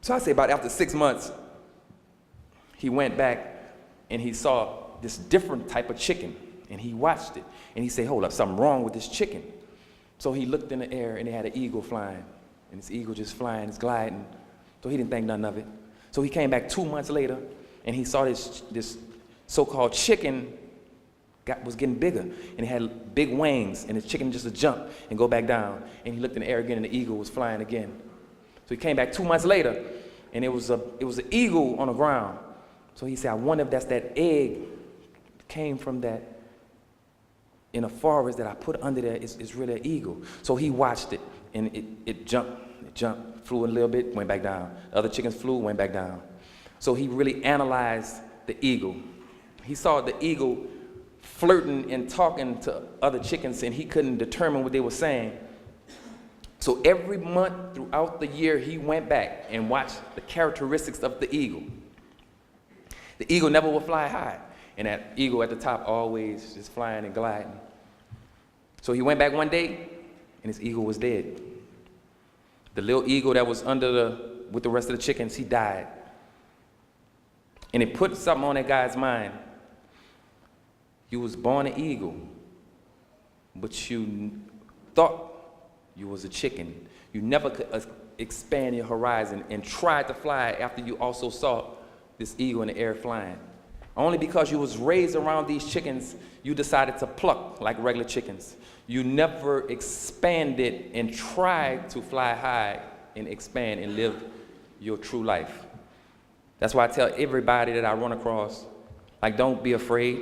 So I say about after 6 months, he went back and he saw this different type of chicken, and he watched it, and he said, hold up, something wrong with this chicken. So he looked in the air, and they had an eagle flying, and this eagle just flying, it's gliding. So he didn't think none of it. So he came back 2 months later, and he saw this so-called chicken was getting bigger, and it had big wings, and the chicken just would jump and go back down. And he looked in the air again, and the eagle was flying again. So he came back 2 months later, and it was an eagle on the ground. So he said, I wonder if that's that egg came from that in a forest that I put under there. It's really an eagle. So he watched it, and it jumped, flew a little bit, went back down. The other chickens flew, went back down. So he really analyzed the eagle. He saw the eagle flirting and talking to other chickens, and he couldn't determine what they were saying. So every month throughout the year, he went back and watched the characteristics of the eagle. The eagle never would fly high, and that eagle at the top always just flying and gliding. So he went back one day, and his eagle was dead. The little eagle that was with the rest of the chickens, he died. And it put something on that guy's mind. You was born an eagle, but you thought you was a chicken. You never could expand your horizon and tried to fly after you also saw this eagle in the air flying. Only because you was raised around these chickens, you decided to pluck like regular chickens. You never expanded and tried to fly high and expand and live your true life. That's why I tell everybody that I run across, like, don't be afraid.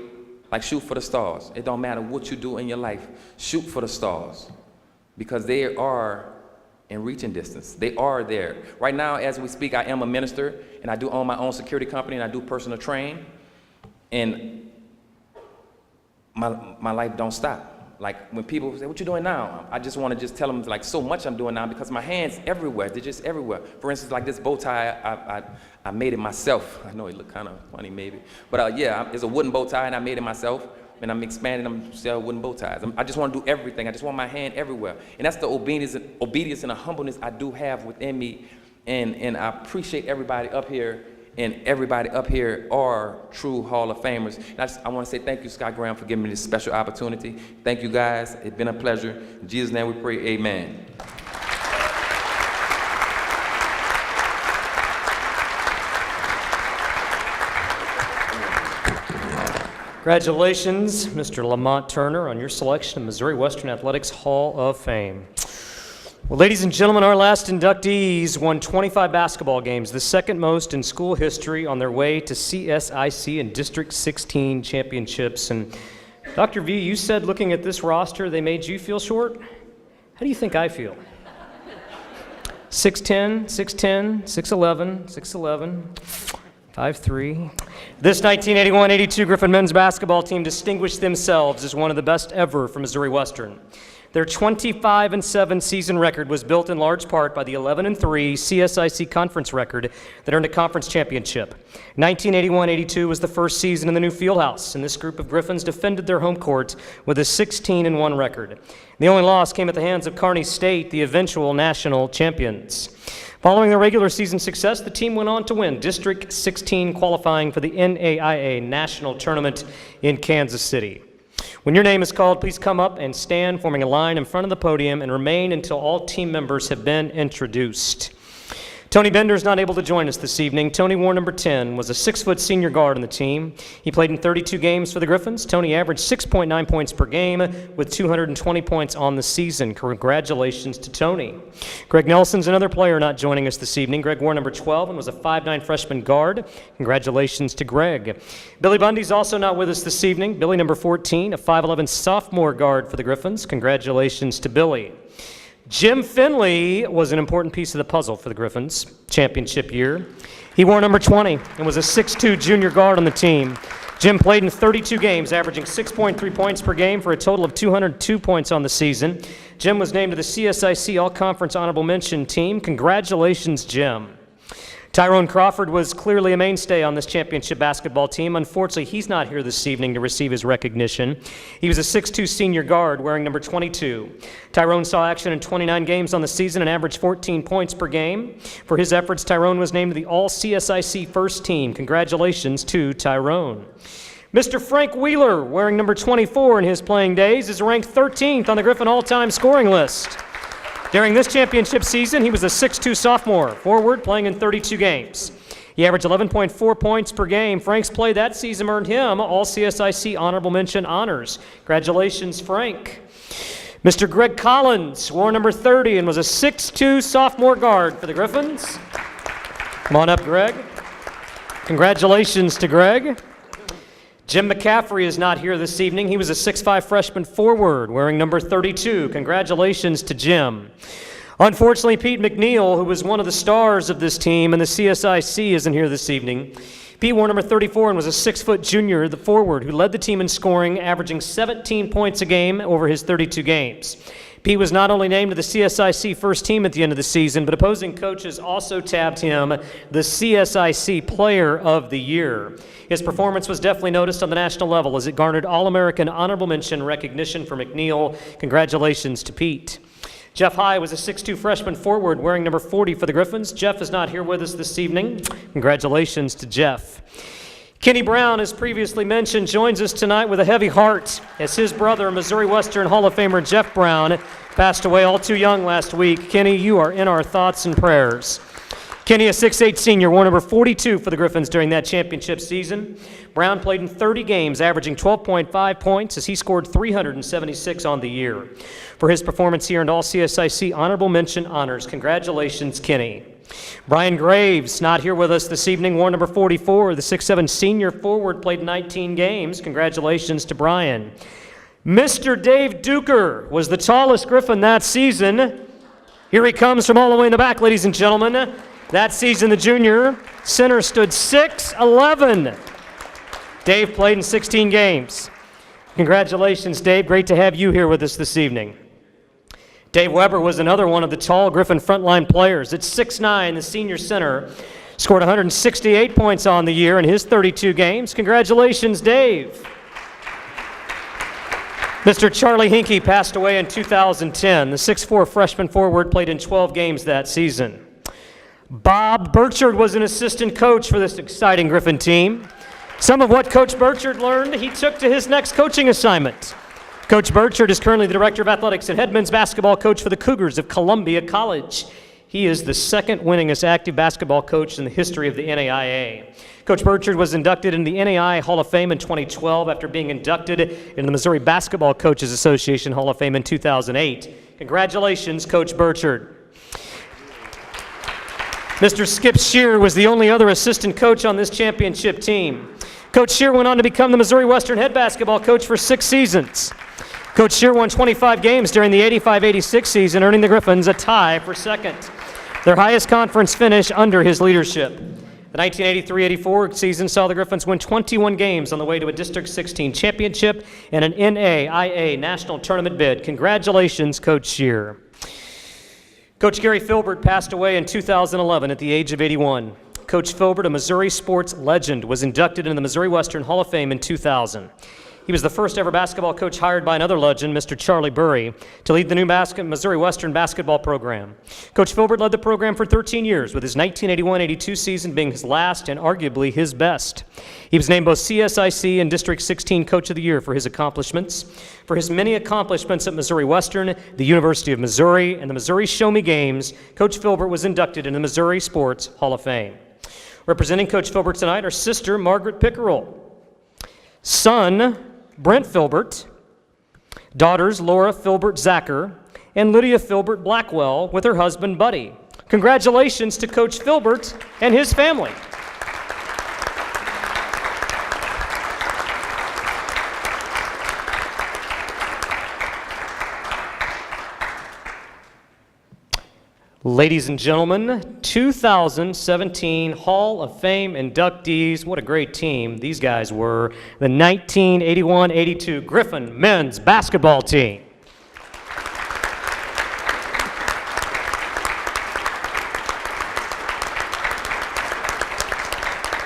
Like, shoot for the stars. It don't matter what you do in your life. Shoot for the stars, because they are in reaching distance. They are there. Right now, as we speak, I am a minister, and I do own my own security company, and I do personal train. And my life don't stop. Like, when people say, what you doing now? I just want to just tell them, like, so much I'm doing now, because my hands everywhere. They're just everywhere. For instance, like this bow tie, I made it myself. I know it look kind of funny maybe. But yeah, it's a wooden bow tie, and I made it myself. And I'm expanding them to sell wooden bow ties. I just want to do everything. I just want my hand everywhere. And that's the obedience and the humbleness I do have within me. And I appreciate everybody up here. and everybody up here are true Hall of Famers. And I want to say thank you, Scott Graham, for giving me this special opportunity. Thank you, guys. It's been a pleasure. In Jesus' name we pray, amen. Congratulations, Mr. Lamont Turner, on your selection of Missouri Western Athletics Hall of Fame. Well, ladies and gentlemen, our last inductees won 25 basketball games, the second most in school history, on their way to CSIC and District 16 championships. And Dr. V, you said looking at this roster, they made you feel short. How do you think I feel? 6'10", 6'10", 6'11", 6'11", 5'3". This 1981-82 Griffin men's basketball team distinguished themselves as one of the best ever for Missouri Western. Their 25-7 season record was built in large part by the 11-3 CSIC conference record that earned a conference championship. 1981-82 was the first season in the new fieldhouse, and this group of Griffins defended their home court with a 16-1 record. The only loss came at the hands of Kearney State, the eventual national champions. Following their regular season success, the team went on to win District 16, qualifying for the NAIA National Tournament in Kansas City. When your name is called, please come up and stand, forming a line in front of the podium, and remain until all team members have been introduced. Tony Bender is not able to join us this evening. Tony wore number 10, was a 6-foot senior guard on the team. He played in 32 games for the Griffins. Tony averaged 6.9 points per game with 220 points on the season. Congratulations to Tony. Greg Nelson's another player not joining us this evening. Greg wore number 12 and was a 5'9 freshman guard. Congratulations to Greg. Billy Bundy's also not with us this evening. Billy, number 14, a 5'11 sophomore guard for the Griffins. Congratulations to Billy. Jim Finley was an important piece of the puzzle for the Griffins championship year. He wore number 20 and was a 6'2 junior guard on the team. Jim played in 32 games, averaging 6.3 points per game for a total of 202 points on the season. Jim was named to the CSIC All-Conference Honorable Mention team. Congratulations, Jim. Tyrone Crawford was clearly a mainstay on this championship basketball team. Unfortunately, he's not here this evening to receive his recognition. He was a 6'2 senior guard wearing number 22. Tyrone saw action in 29 games on the season and averaged 14 points per game. For his efforts, Tyrone was named to the All-CSIC first team. Congratulations to Tyrone. Mr. Frank Wheeler, wearing number 24 in his playing days, is ranked 13th on the Griffin all-time scoring list. During this championship season, he was a 6'2 sophomore forward playing in 32 games. He averaged 11.4 points per game. Frank's play that season earned him all CSIC honorable mention honors. Congratulations, Frank. Mr. Greg Collins wore number 30 and was a 6'2 sophomore guard for the Griffins. Come on up, Greg. Congratulations to Greg. Jim McCaffrey is not here this evening. He was a 6'5 freshman forward wearing number 32. Congratulations to Jim. Unfortunately, Pete McNeil, who was one of the stars of this team and the CSIC, isn't here this evening. Pete wore number 34 and was a 6-foot junior, the forward, who led the team in scoring, averaging 17 points a game over his 32 games. Pete was not only named to the CSIC first team at the end of the season, but opposing coaches also tabbed him the CSIC Player of the Year. His performance was definitely noticed on the national level as it garnered All-American honorable mention recognition for McNeil. Congratulations to Pete. Jeff High was a 6'2 freshman forward wearing number 40 for the Griffins. Jeff is not here with us this evening. Congratulations to Jeff. Kenny Brown, as previously mentioned, joins us tonight with a heavy heart as his brother, Missouri Western Hall of Famer Jeff Brown, passed away all too young last week. Kenny, you are in our thoughts and prayers. Kenny, a 6'8 senior, wore number 42 for the Griffins during that championship season. Brown played in 30 games, averaging 12.5 points as he scored 376 on the year. For his performance, he earned all CSIC honorable mention honors. Congratulations, Kenny. Brian Graves, not here with us this evening, wore number 44. The 6'7 senior forward played 19 games. Congratulations to Brian. Mr. Dave Duker was the tallest Griffin that season. Here he comes from all the way in the back, ladies and gentlemen. That season, the junior center stood 6'11". Dave played in 16 games. Congratulations, Dave. Great to have you here with us this evening. Dave Weber was another one of the tall Griffin frontline players. At 6'9", the senior center scored 168 points on the year in his 32 games. Congratulations, Dave. Mr. Charlie Hinkie passed away in 2010. The 6'4 freshman forward played in 12 games that season. Bob Burchard was an assistant coach for this exciting Griffin team. Some of what Coach Burchard learned, he took to his next coaching assignment. Coach Burchard is currently the Director of Athletics and head men's basketball coach for the Cougars of Columbia College. He is the second winningest active basketball coach in the history of the NAIA. Coach Burchard was inducted in the NAIA Hall of Fame in 2012 after being inducted in the Missouri Basketball Coaches Association Hall of Fame in 2008. Congratulations, Coach Burchard. Mr. Skip Shear was the only other assistant coach on this championship team. Coach Shear went on to become the Missouri Western head basketball coach for 6 seasons. Coach Shear won 25 games during the 85-86 season, earning the Griffins a tie for second, their highest conference finish under his leadership. The 1983-84 season saw the Griffins win 21 games on the way to a District 16 championship and an NAIA national tournament bid. Congratulations, Coach Shear. Coach Gary Filbert passed away in 2011 at the age of 81. Coach Filbert, a Missouri sports legend, was inducted into the Missouri Western Hall of Fame in 2000. He was the first ever basketball coach hired by another legend, Mr. Charlie Burry, to lead the new Missouri Western basketball program. Coach Filbert led the program for 13 years, with his 1981-82 season being his last and arguably his best. He was named both CSIC and District 16 Coach of the Year for his accomplishments. For his many accomplishments at Missouri Western, the University of Missouri, and the Missouri Show Me Games, Coach Filbert was inducted into the Missouri Sports Hall of Fame. Representing Coach Filbert tonight are sister Margaret Pickerel, son Brent Filbert, daughters Laura Filbert Zacher, and Lydia Filbert Blackwell with her husband Buddy. Congratulations to Coach Filbert and his family. Ladies and gentlemen, 2017 Hall of Fame inductees. What a great team these guys were. The 1981-82 Griffin men's basketball team.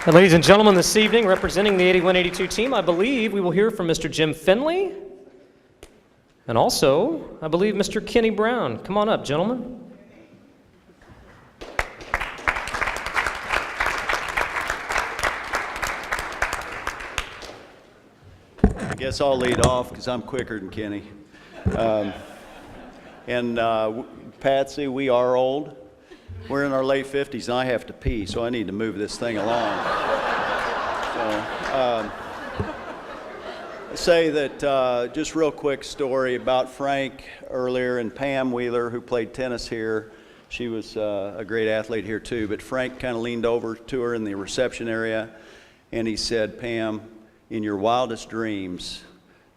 And ladies and gentlemen, this evening, representing the 81-82 team, I believe we will hear from Mr. Jim Finley, and also, I believe, Mr. Kenny Brown. Come on up, gentlemen. I guess I'll lead off because I'm quicker than Kenny. Patsy, we are old. We're in our late 50s, and I have to pee, so I need to move this thing along. Say that just real quick story about Frank earlier and Pam Wheeler, who played tennis here. She was a great athlete here too, but Frank kind of leaned over to her in the reception area, and he said, "Pam, in your wildest dreams,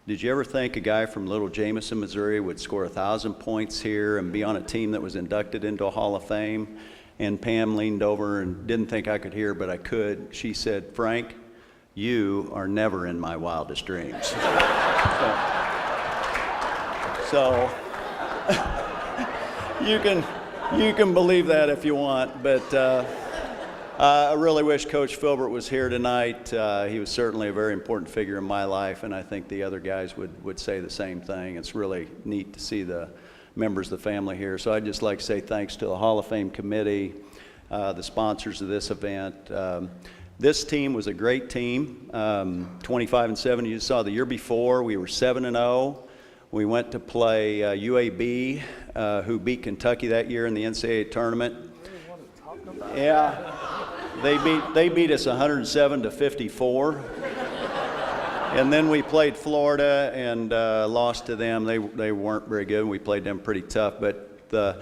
did you ever think a guy from Little Jameson, Missouri would score 1,000 points here and be on a team that was inducted into a Hall of Fame?" And Pam leaned over and didn't think I could hear, but I could. She said, "Frank, you are never in my wildest dreams." So you can believe that if you want, but I really wish Coach Filbert was here tonight. He was certainly a very important figure in my life, and I think the other guys would say the same thing. It's really neat to see the members of the family here. So I'd just like to say thanks to the Hall of Fame committee, the sponsors of this event. This team was a great team, 25-7. You saw the year before, we were 7-0. We went to play UAB, who beat Kentucky that year in the NCAA tournament. Yeah. They beat us 107-54, and then we played Florida and lost to them. They weren't very good. We played them pretty tough, but the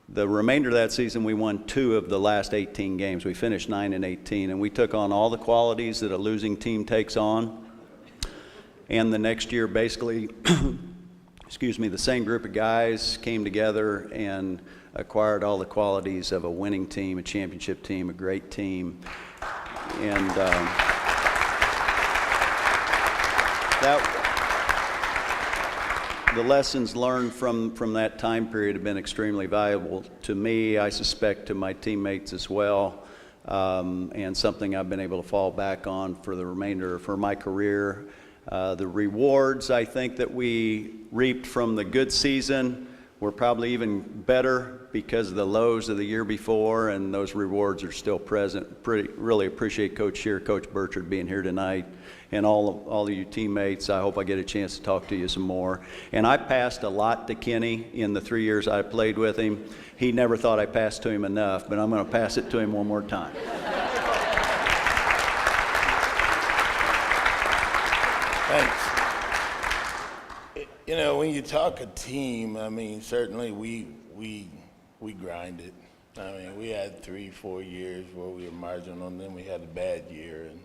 remainder of that season we won 2 of the last 18 games. We finished 9-18, and we took on all the qualities that a losing team takes on. And the next year, basically, the same group of guys came together and acquired all the qualities of a winning team, a championship team, a great team. And the lessons learned from that time period have been extremely valuable to me, I suspect to my teammates as well, and something I've been able to fall back on for my career. The rewards I think that we reaped from the good season we're probably even better because of the lows of the year before, and those rewards are still present. Really appreciate Coach Shear, Coach Burchard being here tonight, and all of you teammates. I hope I get a chance to talk to you some more. And I passed a lot to Kenny in the 3 years I played with him. He never thought I passed to him enough, but I'm going to pass it to him one more time. Thanks. You know, when you talk a team, I mean, certainly we grinded. I mean, we had 3-4 years where we were marginal, and then we had a bad year. And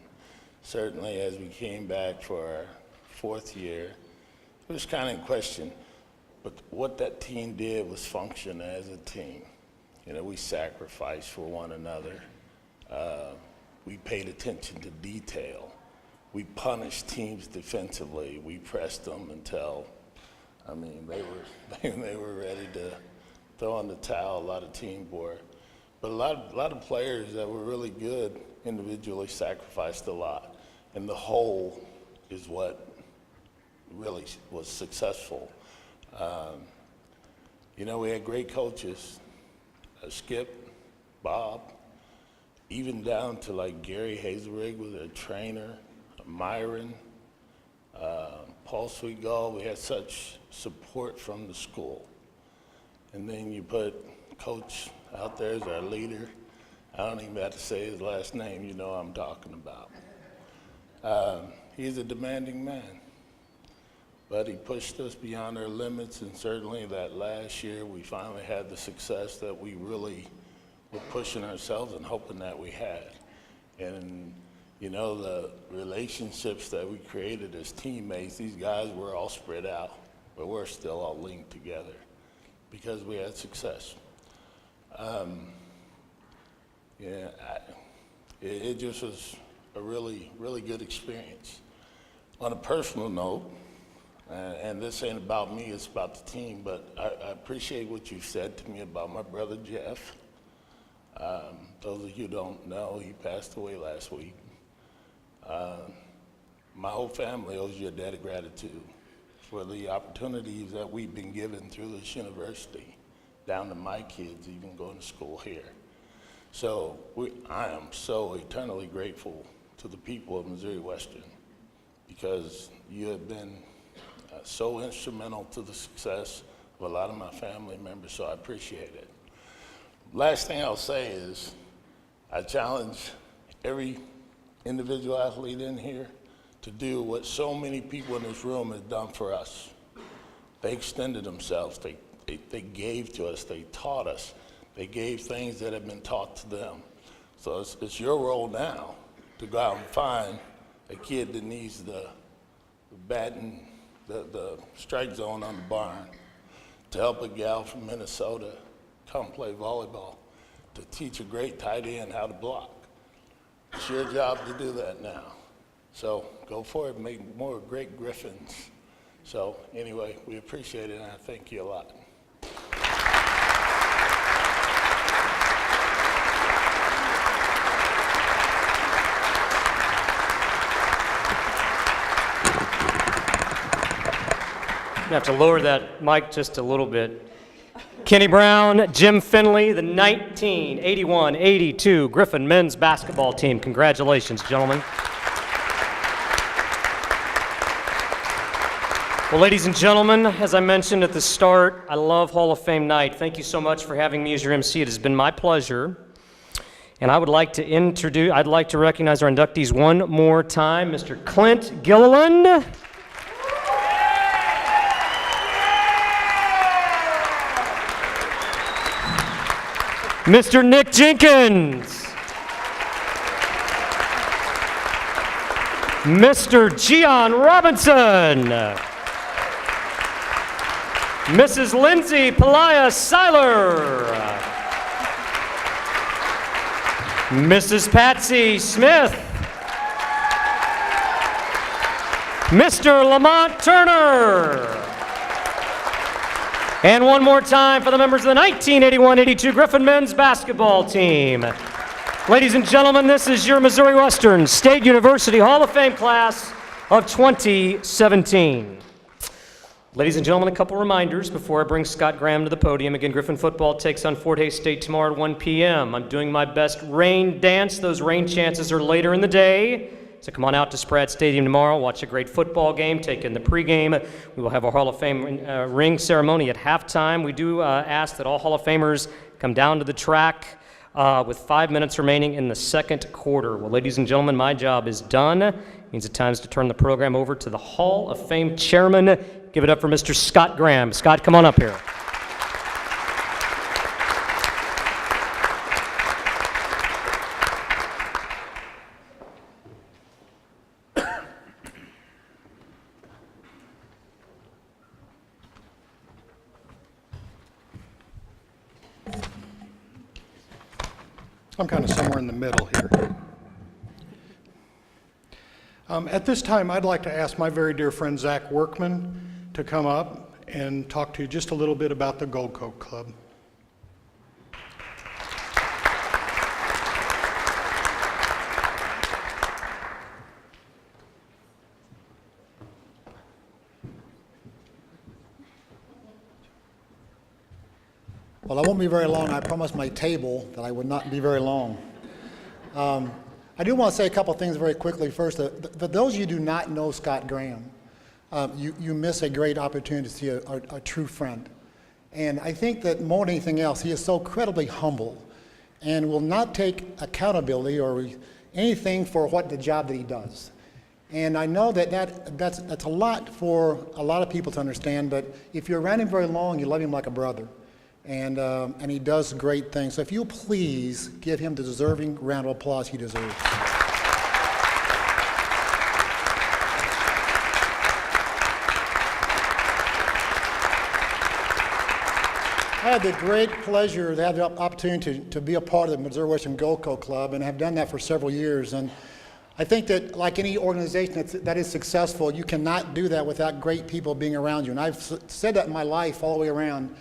certainly as we came back for our 4th year, it was kind of in question. But what that team did was function as a team. You know, we sacrificed for one another. We paid attention to detail. We punished teams defensively. We pressed them until, I mean, they were ready to throw in the towel. A lot of teams were. But a lot of players that were really good individually sacrificed a lot. And the whole is what really was successful. You know, we had great coaches, Skip, Bob, even down to like Gary Hazelrig was a trainer, Myron, Paul Sweetgall. We had such support from the school. And then you put Coach out there as our leader. I don't even have to say his last name, you know what I'm talking about. He's a demanding man, but he pushed us beyond our limits, and certainly that last year we finally had the success that we really were pushing ourselves and hoping that we had. And you know, the relationships that we created as teammates, these guys were all spread out, but we're still all linked together because we had success. It just was a really, really good experience. On a personal note, and this ain't about me, it's about the team, but I appreciate what you said to me about my brother Jeff. Those of you who don't know, he passed away last week. My whole family owes you a debt of gratitude for the opportunities that we've been given through this university, down to my kids even going to school here. So I am so eternally grateful to the people of Missouri Western because you have been so instrumental to the success of a lot of my family members, so I appreciate it. Last thing I'll say is I challenge every individual athlete in here to do what so many people in this room have done for us. They extended themselves, they gave to us, they taught us, they gave things that have been taught to them. So it's your role now to go out and find a kid that needs the batting, the strike zone on the barn, to help a gal from Minnesota come play volleyball, to teach a great tight end how to block. It's your job to do that now. So go for it, make more great Griffins. So anyway, we appreciate it, and I thank you a lot. You have to lower that mic just a little bit. Kenny Brown, Jim Finley, the 1981-82 Griffin men's basketball team. Congratulations, gentlemen. Well, ladies and gentlemen, as I mentioned at the start, I love Hall of Fame night. Thank you so much for having me as your MC. It has been my pleasure. And I'd like to recognize our inductees one more time. Mr. Clint Gilliland. Mr. Nick Jenkins. Mr. Geon Robinson. Mrs. Lindsay Siler. Mrs. Patsy Smith. Mr. Lamont Turner. And one more time for the members of the 1981-82 Griffin men's basketball team. Ladies and gentlemen, this is your Missouri Western State University Hall of Fame class of 2017. Ladies and gentlemen, a couple reminders before I bring Scott Graham to the podium. Again, Griffin football takes on Fort Hays State tomorrow at 1 p.m. I'm doing my best rain dance. Those rain chances are later in the day. So come on out to Spratt Stadium tomorrow, watch a great football game, take in the pregame. We will have our Hall of Fame ring ceremony at halftime. We do ask that all Hall of Famers come down to the track with 5 minutes remaining in the second quarter. Well, ladies and gentlemen, my job is done. It means it's time to turn the program over to the Hall of Fame chairman. Give it up for Mr. Scott Graham. Scott, come on up here. I'm kind of somewhere in the middle here. At this time, I'd like to ask my very dear friend Zach Workman to come up and talk to you just a little bit about the Gold Coat Club. Well, I won't be very long. I promised my table that I would not be very long. I do want to say a couple things very quickly. First, for those of you who do not know Scott Graham, you miss a great opportunity to see a true friend. And I think that more than anything else, he is so incredibly humble and will not take accountability or anything for what the job that he does. And I know that's a lot for a lot of people to understand, but if you're around him very long, you love him like a brother. And he does great things. So if you please give him the deserving round of applause he deserves. I had the great pleasure to have the opportunity to be a part of the Missouri Western Gold Coat Club, and have done that for several years. And I think that, like any organization that is successful, you cannot do that without great people being around you. And I've said that in my life all the way around.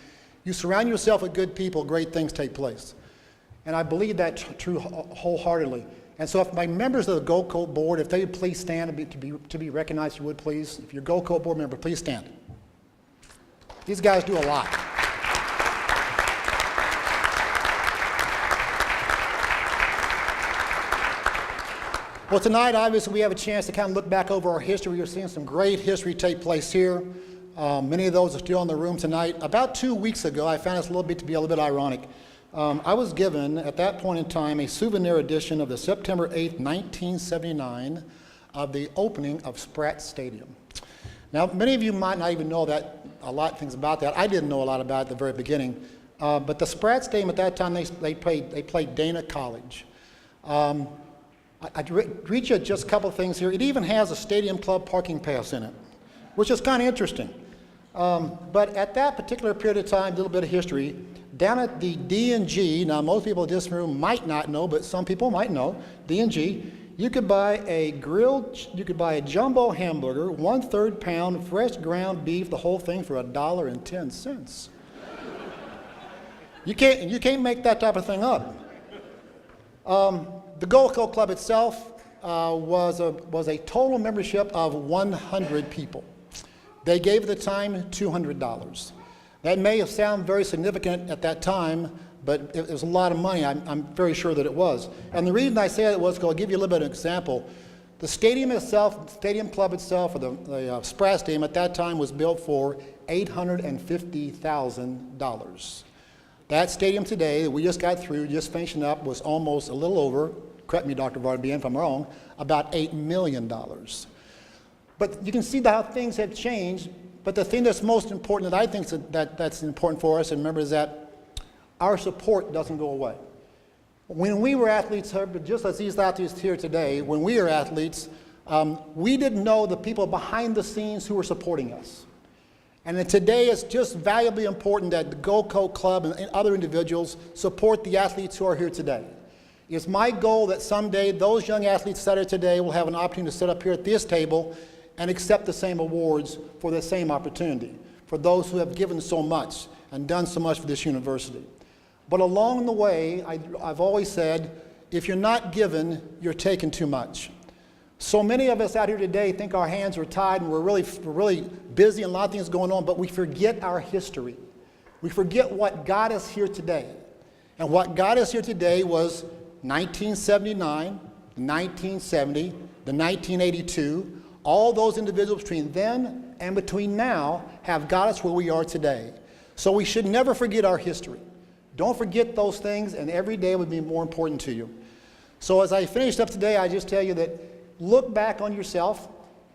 You surround yourself with good people, great things take place. And I believe that true wholeheartedly. And so if my members of the Gold Coat Board, if they would please stand to be recognized, you would please. If you're a Gold Coat Board member, please stand. These guys do a lot. Well, tonight, obviously, we have a chance to kind of look back over our history. We're seeing some great history take place here. Many of those are still in the room tonight. About 2 weeks ago, I found this a little bit ironic. I was given, at that point in time, a souvenir edition of the September 8th, 1979, of the opening of Spratt Stadium. Now, many of you might not even know a lot of things about that. I didn't know a lot about it at the very beginning. But the Spratt Stadium at that time, they played Dana College. I'd read you just a couple of things here. It even has a stadium club parking pass in it, which is kind of interesting. But at that particular period of time, a little bit of history, down at the D&G, now most people in this room might not know, but some people might know, D&G, you could buy a jumbo hamburger, 1/3 pound, fresh ground beef, the whole thing for $1.10. You can't make that type of thing up. The Gold Coat Club itself was a total membership of 100 people. They gave at the time $200. That may have sounded very significant at that time, but it was a lot of money. I'm very sure that it was. And the reason I say that was because I'll give you a little bit of an example. The stadium itself, stadium club itself, or the Spratt Stadium at that time was built for $850,000. That stadium today that we just got through, just finishing up, was almost a little over, correct me, Dr. Vardian, if I'm wrong, about $8 million. But you can see how things have changed. But the thing that's most important, that I think that's important for us to remember, is that our support doesn't go away. When we were athletes, just as these athletes here today, when we were athletes, we didn't know the people behind the scenes who were supporting us. And today it's just valuably important that the Gold Coat Club and other individuals support the athletes who are here today. It's my goal that someday those young athletes that are today will have an opportunity to sit up here at this table and accept the same awards for the same opportunity, for those who have given so much and done so much for this university. But along the way, I've always said, if you're not given, you're taking too much. So many of us out here today think our hands are tied and we're really busy and a lot of things going on, but we forget our history. We forget what got us here today. And what got us here today was 1979, 1970, the 1982. All those individuals between then and between now have got us where we are today. So we should never forget our history. Don't forget those things, and every day would be more important to you. So as I finished up today, I just tell you that look back on yourself.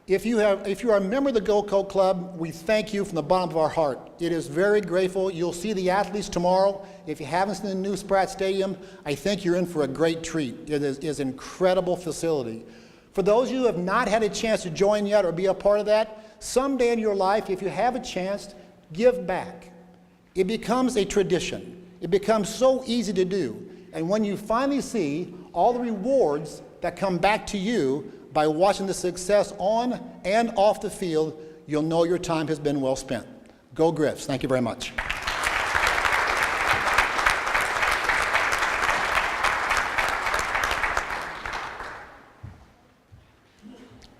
If you are a member of the Go Coat Club, we thank you from the bottom of our heart. It is very grateful. You'll see the athletes tomorrow. If you haven't seen the new Spratt Stadium, I think you're in for a great treat. It is an incredible facility. For those of you who have not had a chance to join yet or be a part of that, someday in your life, if you have a chance, give back. It becomes a tradition. It becomes so easy to do. And when you finally see all the rewards that come back to you by watching the success on and off the field, you'll know your time has been well spent. Go Griffs. Thank you very much.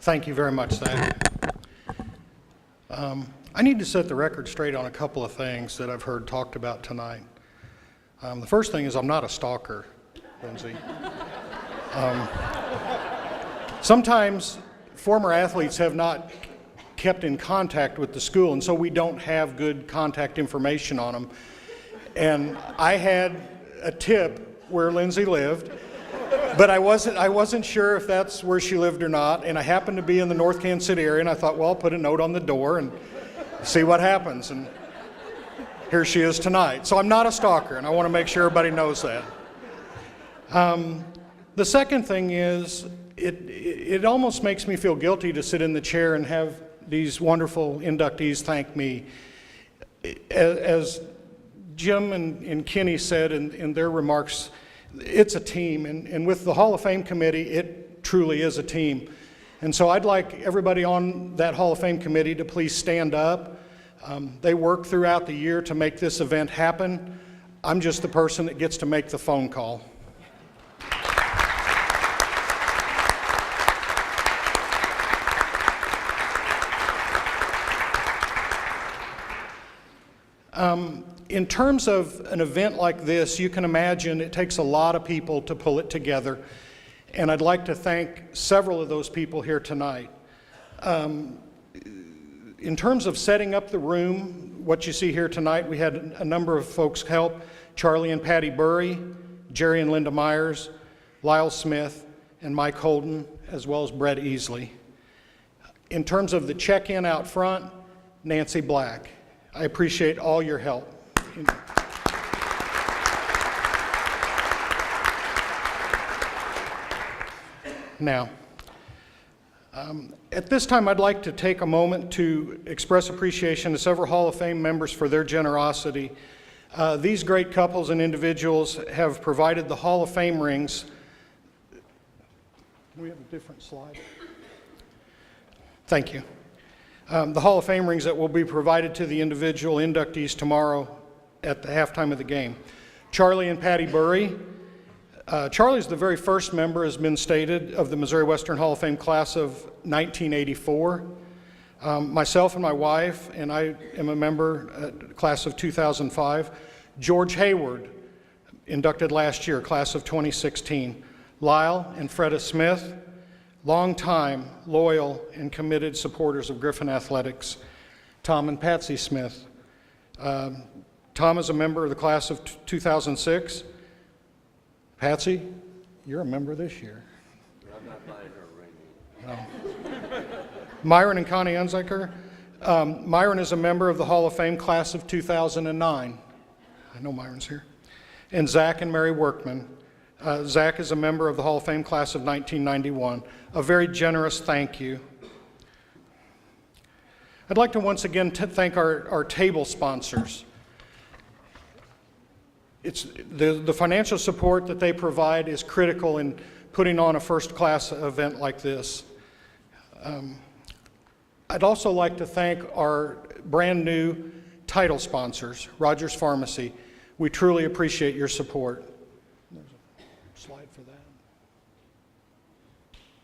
Thank you very much, Zach. I need to set the record straight on a couple of things that I've heard talked about tonight. The first thing is I'm not a stalker, Lindsay. Sometimes former athletes have not kept in contact with the school, and so we don't have good contact information on them. And I had a tip where Lindsay lived, but I wasn't sure if that's where she lived or not, and I happened to be in the North Kansas City area, and I thought, well, I'll put a note on the door and see what happens. And here she is tonight. So I'm not a stalker, and I want to make sure everybody knows that. The second thing is, it almost makes me feel guilty to sit in the chair and have these wonderful inductees thank me. As Jim and Kenny said in their remarks, it's a team, and with the Hall of Fame committee, it truly is a team. And so I'd like everybody on that Hall of Fame committee to please stand up. They work throughout the year to make this event happen. I'm just the person that gets to make the phone call. In terms of an event like this, you can imagine it takes a lot of people to pull it together, and I'd like to thank several of those people here tonight. In terms of setting up the room, what you see here tonight, we had a number of folks help: Charlie and Patty Burry, Jerry and Linda Myers, Lyle Smith, and Mike Holden, as well as Brett Easley. In terms of the check-in out front, Nancy Black. I appreciate all your help. Now, at this time, I'd like to take a moment to express appreciation to several Hall of Fame members for their generosity. These great couples and individuals have provided the Hall of Fame rings. Do we have a different slide? Thank you. The Hall of Fame rings that will be provided to the individual inductees tomorrow at the halftime of the game. Charlie and Patty Burry. Charlie's the very first member, has been stated, of the Missouri Western Hall of Fame class of 1984. Myself and my wife, and I am a member, class of 2005. George Hayward, inducted last year, class of 2016. Lyle and Freda Smith, long-time, loyal, and committed supporters of Griffin Athletics. Tom and Patsy Smith. Tom is a member of the class of 2006. Patsy, you're a member this year. I'm not buying her a ring. No. Myron and Connie Unziker. Myron is a member of the Hall of Fame class of 2009. I know Myron's here. And Zach and Mary Workman. Zach is a member of the Hall of Fame class of 1991. A very generous thank you. I'd like to once again thank our table sponsors. It's the financial support that they provide is critical in putting on a first-class event like this. I'd also like to thank our brand new title sponsors, Rogers Pharmacy. We truly appreciate your support. There's a slide for that.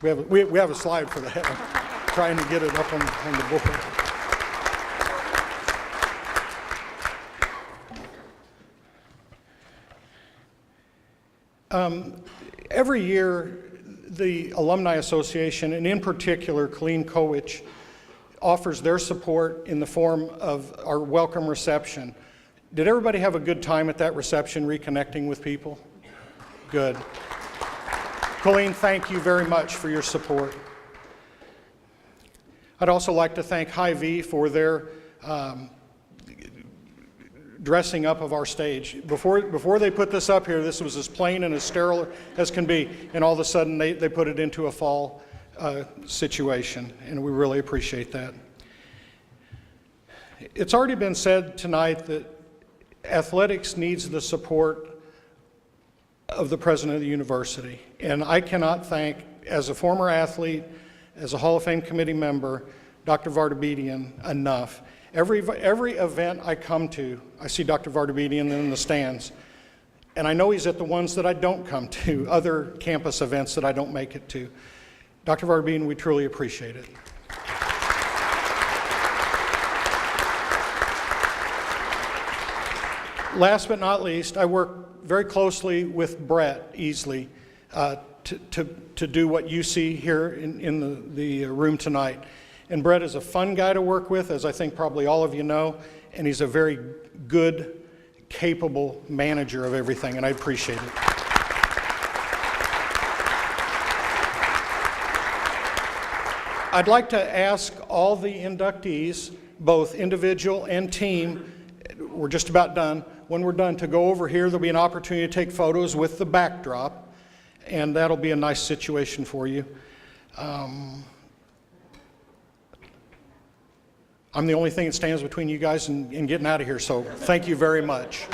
We have a slide for that. I'm trying to get it up on the board. Every year, the Alumni Association, and in particular, Colleen Kowich, offers their support in the form of our welcome reception. Did everybody have a good time at that reception, reconnecting with people? Good. Colleen, thank you very much for your support. I'd also like to thank Hy-Vee for their dressing up of our stage. Before they put this up here, this was as plain and as sterile as can be, and all of a sudden they put it into a fall situation, and we really appreciate that. It's already been said tonight that athletics needs the support of the president of the university, and I cannot thank, as a former athlete, as a Hall of Fame committee member, Dr. Vardabedian enough. Every event I come to, I see Dr. Vardabedian in the stands, and I know he's at the ones that I don't come to, other campus events that I don't make it to. Dr. Vardabedian, we truly appreciate it. Last but not least, I work very closely with Brett Easley to do what you see here in the room tonight. And Brett is a fun guy to work with, as I think probably all of you know, and he's a very good, capable manager of everything, and I appreciate it. I'd like to ask all the inductees, both individual and team, we're just about done. When we're done, to go over here, there'll be an opportunity to take photos with the backdrop, and that'll be a nice situation for you. I'm the only thing that stands between you guys and getting out of here, so thank you very much.